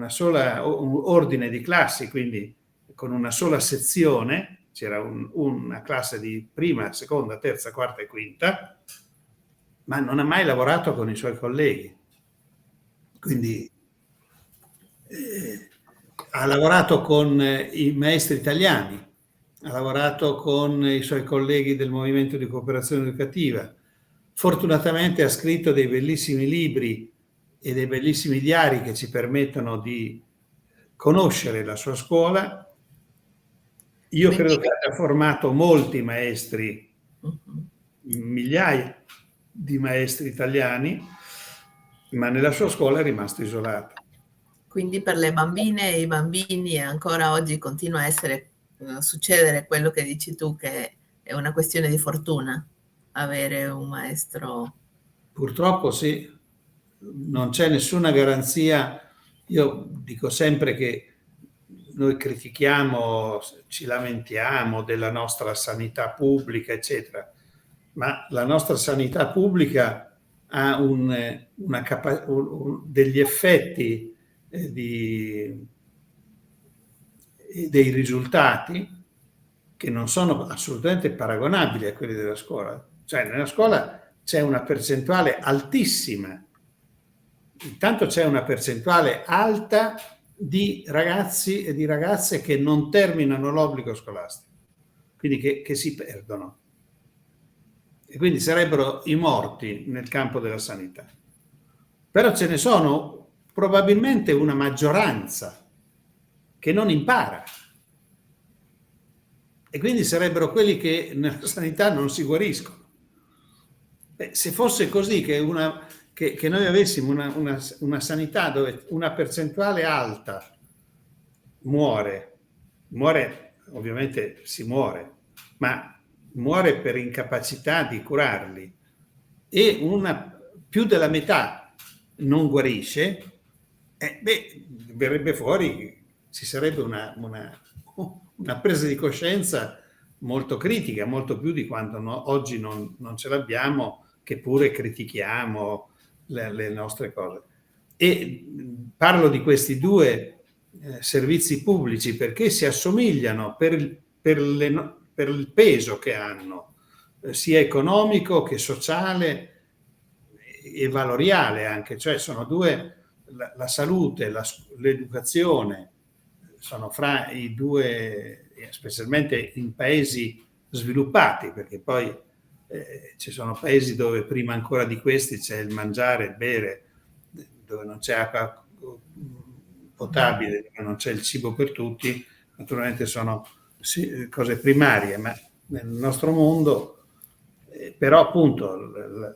sola ordine di classi, quindi con una sola sezione. C'era una classe di prima, seconda, terza, quarta e quinta, ma non ha mai lavorato con i suoi colleghi. Quindi ha lavorato con i maestri italiani, ha lavorato con i suoi colleghi del Movimento di Cooperazione Educativa. Fortunatamente ha scritto dei bellissimi libri e dei bellissimi diari che ci permettono di conoscere la sua scuola. Io credo che abbia formato molti maestri migliaia di maestri italiani, ma nella sua scuola è rimasto isolato. Quindi per le bambine e i bambini ancora oggi continua a succedere quello che dici tu, che è una questione di fortuna avere un maestro. Purtroppo sì, non c'è nessuna garanzia. Io dico sempre che noi critichiamo, ci lamentiamo della nostra sanità pubblica, eccetera, ma la nostra sanità pubblica ha degli effetti dei risultati che non sono assolutamente paragonabili a quelli della scuola. Cioè, nella scuola c'è una percentuale altissima. Intanto c'è una percentuale alta di ragazzi e di ragazze che non terminano l'obbligo scolastico, quindi che si perdono. E quindi sarebbero i morti nel campo della sanità. Però ce ne sono probabilmente una maggioranza che non impara. E quindi sarebbero quelli che nella sanità non si guariscono. Se fosse così, che noi avessimo una sanità dove una percentuale alta muore, ovviamente si muore, ma muore per incapacità di curarli, e più della metà non guarisce, verrebbe fuori, ci sarebbe una presa di coscienza molto critica, molto più di quanto oggi non ce l'abbiamo, che pure critichiamo le nostre cose. E parlo di questi due servizi pubblici perché si assomigliano per il peso che hanno, sia economico che sociale e valoriale anche, cioè sono due, la salute, l'educazione, sono fra i due, specialmente in paesi sviluppati, perché poi ci sono paesi dove prima ancora di questi c'è il mangiare, il bere, dove non c'è acqua potabile, dove non c'è il cibo per tutti, naturalmente sono cose primarie, ma nel nostro mondo, però appunto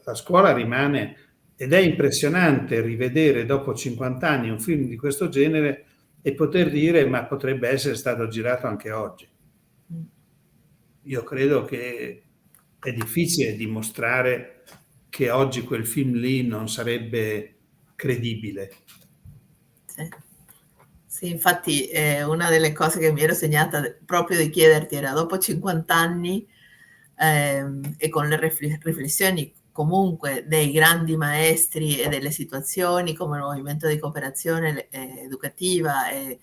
la scuola rimane, ed è impressionante rivedere dopo 50 anni un film di questo genere e poter dire ma potrebbe essere stato girato anche oggi. Io credo che è difficile dimostrare che oggi quel film lì non sarebbe credibile. Sì, infatti una delle cose che mi ero segnata proprio di chiederti era, dopo 50 anni e con le riflessioni comunque dei grandi maestri e delle situazioni come il movimento di cooperazione educativa e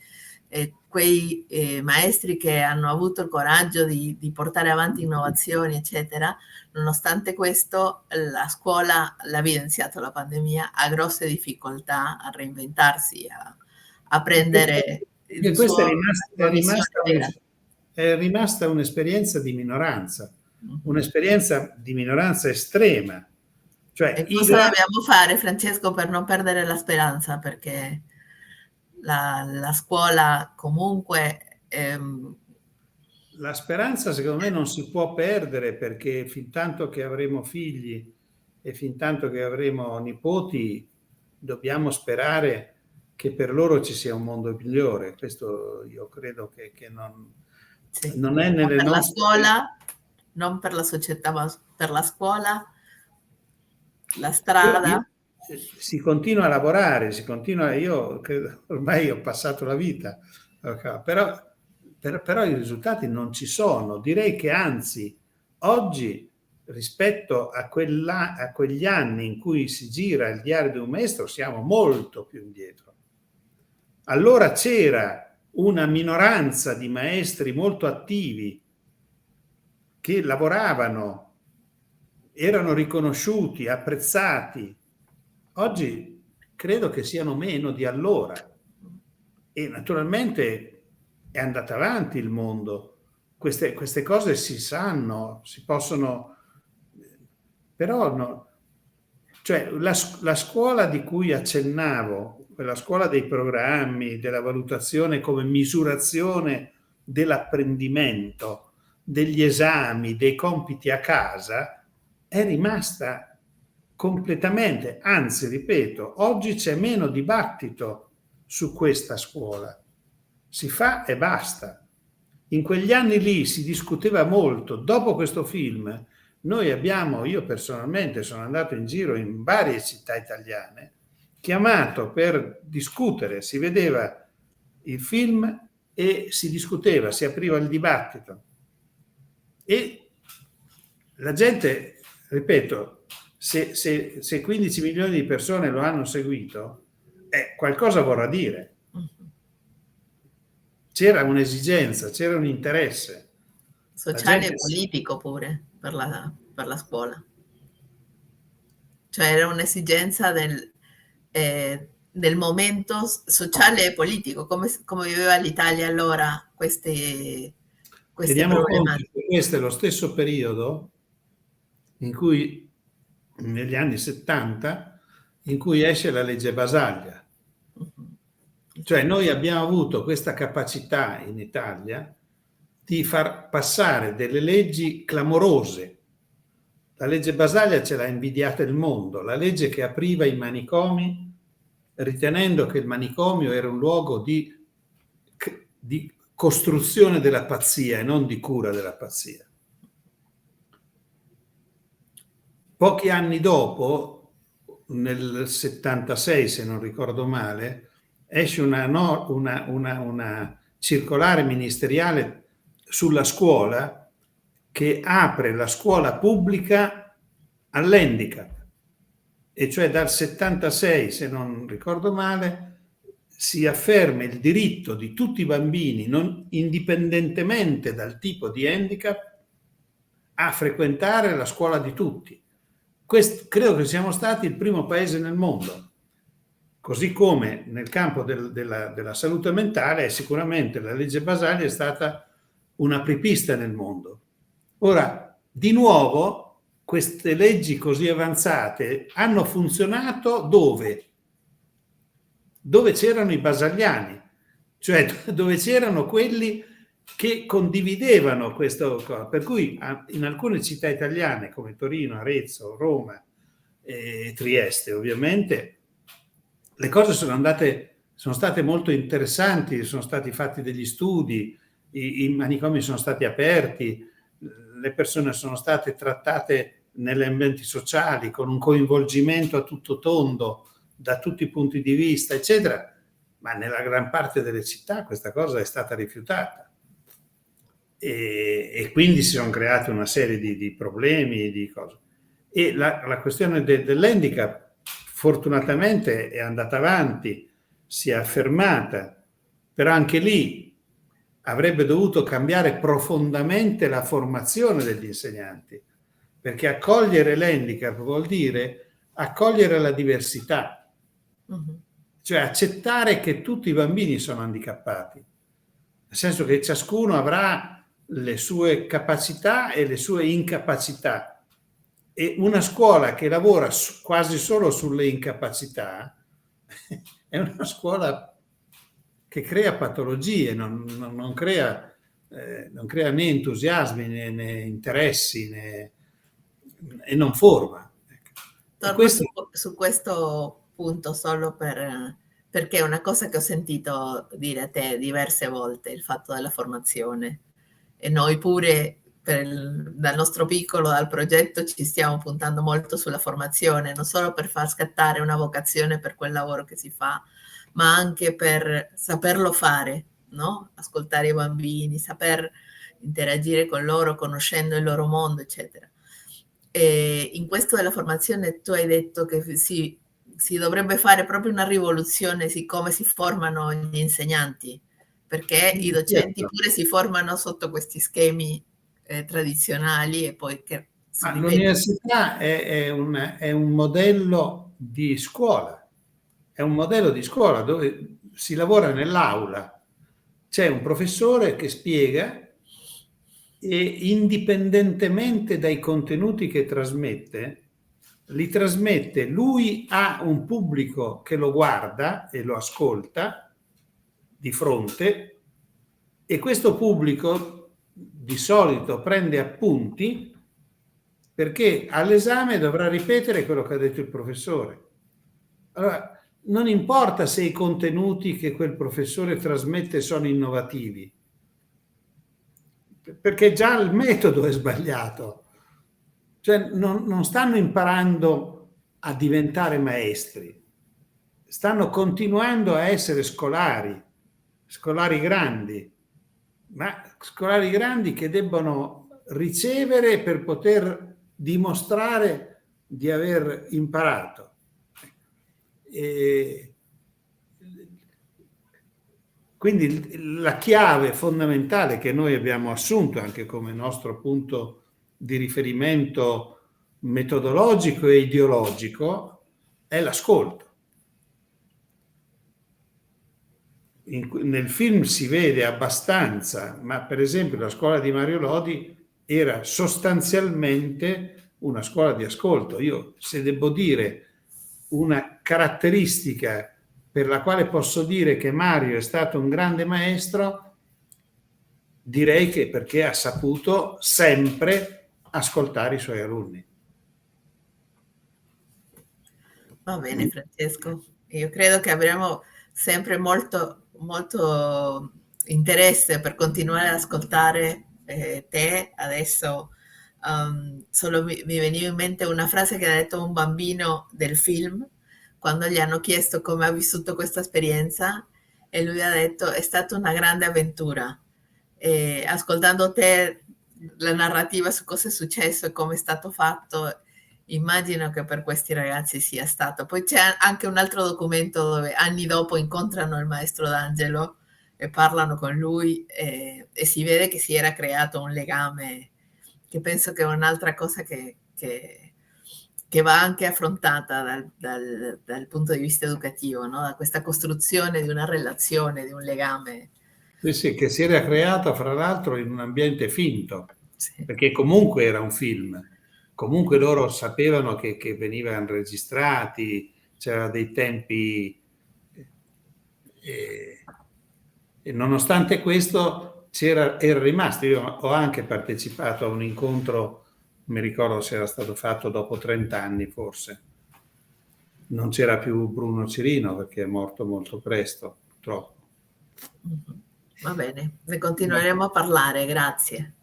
quei maestri che hanno avuto il coraggio di portare avanti innovazioni, eccetera, nonostante questo la scuola, l'ha evidenziato la pandemia, ha grosse difficoltà a reinventarsi, a prendere questa è rimasta un'esperienza di minoranza, un'esperienza di minoranza estrema. Cioè, e cosa dobbiamo fare, Francesco, per non perdere la speranza? Perché la scuola comunque... La speranza secondo me non si può perdere, perché fin tanto che avremo figli e fin tanto che avremo nipoti dobbiamo sperare che per loro ci sia un mondo migliore. Questo io credo che non è nelle per nostre... la scuola, non per la società, ma per la scuola, la strada. Si continua a lavorare, io credo, ormai ho passato la vita, però i risultati non ci sono. Direi che anzi oggi, rispetto a quegli anni in cui si gira il diario di un maestro, siamo molto più indietro. Allora c'era una minoranza di maestri molto attivi che lavoravano, erano riconosciuti, apprezzati. Oggi credo che siano meno di allora, e naturalmente è andato avanti il mondo. Queste cose si sanno, si possono, però no. Cioè la scuola di cui accennavo, quella scuola dei programmi, della valutazione come misurazione dell'apprendimento, degli esami, dei compiti a casa, è rimasta completamente, anzi, ripeto, oggi c'è meno dibattito su questa scuola. Si fa e basta. In quegli anni lì si discuteva molto. Dopo questo film, io personalmente sono andato in giro in varie città italiane, chiamato per discutere, si vedeva il film e si discuteva, si apriva il dibattito. E la gente, ripeto, se 15 milioni di persone lo hanno seguito, qualcosa vorrà dire. C'era un'esigenza, c'era un interesse. Sociale e politico pure per la scuola. Cioè era un'esigenza del momento sociale e politico, come viveva l'Italia allora queste Teniamo conto problematiche. che questo è lo stesso periodo in cui, negli anni 70, in cui esce la legge Basaglia. Cioè noi abbiamo avuto questa capacità in Italia di far passare delle leggi clamorose. La legge Basaglia ce l'ha invidiata il mondo, la legge che apriva i manicomi ritenendo che il manicomio era un luogo di costruzione della pazzia e non di cura della pazzia. Pochi anni dopo, nel 76 se non ricordo male, esce una circolare ministeriale sulla scuola che apre la scuola pubblica all'handicap, e cioè dal 76, se non ricordo male, si afferma il diritto di tutti i bambini, non indipendentemente dal tipo di handicap, a frequentare la scuola di tutti. Credo che siamo stati il primo paese nel mondo. Così come nel campo della salute mentale, sicuramente la legge Basaglia è stata una apripista nel mondo. Ora, di nuovo, queste leggi così avanzate hanno funzionato dove? Dove c'erano i basagliani, cioè dove c'erano quelli che condividevano questo. Per cui in alcune città italiane come Torino, Arezzo, Roma e Trieste, ovviamente, le cose sono state molto interessanti, sono stati fatti degli studi, i manicomi sono stati aperti, le persone sono state trattate negli ambienti sociali con un coinvolgimento a tutto tondo da tutti i punti di vista, eccetera, ma nella gran parte delle città questa cosa è stata rifiutata e quindi si sono creati una serie di problemi, di cose. E la questione dell'handicap fortunatamente è andata avanti, si è affermata, però anche lì avrebbe dovuto cambiare profondamente la formazione degli insegnanti, perché accogliere l'handicap vuol dire accogliere la diversità, cioè accettare che tutti i bambini sono handicappati, nel senso che ciascuno avrà le sue capacità e le sue incapacità, e una scuola che lavora quasi solo sulle incapacità è una scuola che crea patologie, non crea né entusiasmi né interessi e non forma. Torno su questo punto solo perché è una cosa che ho sentito dire a te diverse volte, il fatto della formazione, e noi pure dal nostro piccolo, dal progetto, ci stiamo puntando molto sulla formazione, non solo per far scattare una vocazione per quel lavoro che si fa, ma anche per saperlo fare, no? Ascoltare i bambini, saper interagire con loro, conoscendo il loro mondo, eccetera. E in questo della formazione tu hai detto che si dovrebbe fare proprio una rivoluzione su come si formano gli insegnanti, perché i docenti pure si formano sotto questi schemi tradizionali e poi che l'università è un modello di scuola, è un modello di scuola dove si lavora nell'aula, c'è un professore che spiega e indipendentemente dai contenuti che trasmette, li trasmette, lui ha un pubblico che lo guarda e lo ascolta di fronte, e questo pubblico di solito prende appunti perché all'esame dovrà ripetere quello che ha detto il professore. Allora, non importa se i contenuti che quel professore trasmette sono innovativi, perché già il metodo è sbagliato. Cioè, non stanno imparando a diventare maestri, stanno continuando a essere scolari grandi, ma scolari grandi che debbono ricevere per poter dimostrare di aver imparato. E quindi la chiave fondamentale che noi abbiamo assunto anche come nostro punto di riferimento metodologico e ideologico è l'ascolto. Nel film si vede abbastanza, ma per esempio la scuola di Mario Lodi era sostanzialmente una scuola di ascolto. Io, se devo dire una caratteristica per la quale posso dire che Mario è stato un grande maestro, direi che perché ha saputo sempre ascoltare i suoi alunni. Va bene, Francesco. Io credo che avremo sempre molto, molto interesse per continuare ad ascoltare te. Adesso solo mi veniva in mente una frase che ha detto un bambino del film quando gli hanno chiesto come ha vissuto questa esperienza e lui ha detto è stata una grande avventura. E ascoltando te la narrativa su cosa è successo e come è stato fatto, immagino che per questi ragazzi sia stato. Poi c'è anche un altro documento dove anni dopo incontrano il maestro D'Angelo e parlano con lui e si vede che si era creato un legame che penso che è un'altra cosa che va anche affrontata dal punto di vista educativo, no? Da questa costruzione di una relazione, di un legame. Sì, sì, che si era creata fra l'altro in un ambiente finto, Sì. perché comunque era un film, comunque loro sapevano che venivano registrati, c'erano dei tempi e nonostante questo era rimasto. Io ho anche partecipato a un incontro, mi ricordo se era stato fatto dopo 30 anni forse, non c'era più Bruno Cirino perché è morto molto presto, purtroppo. Va bene, ne continueremo a parlare, grazie.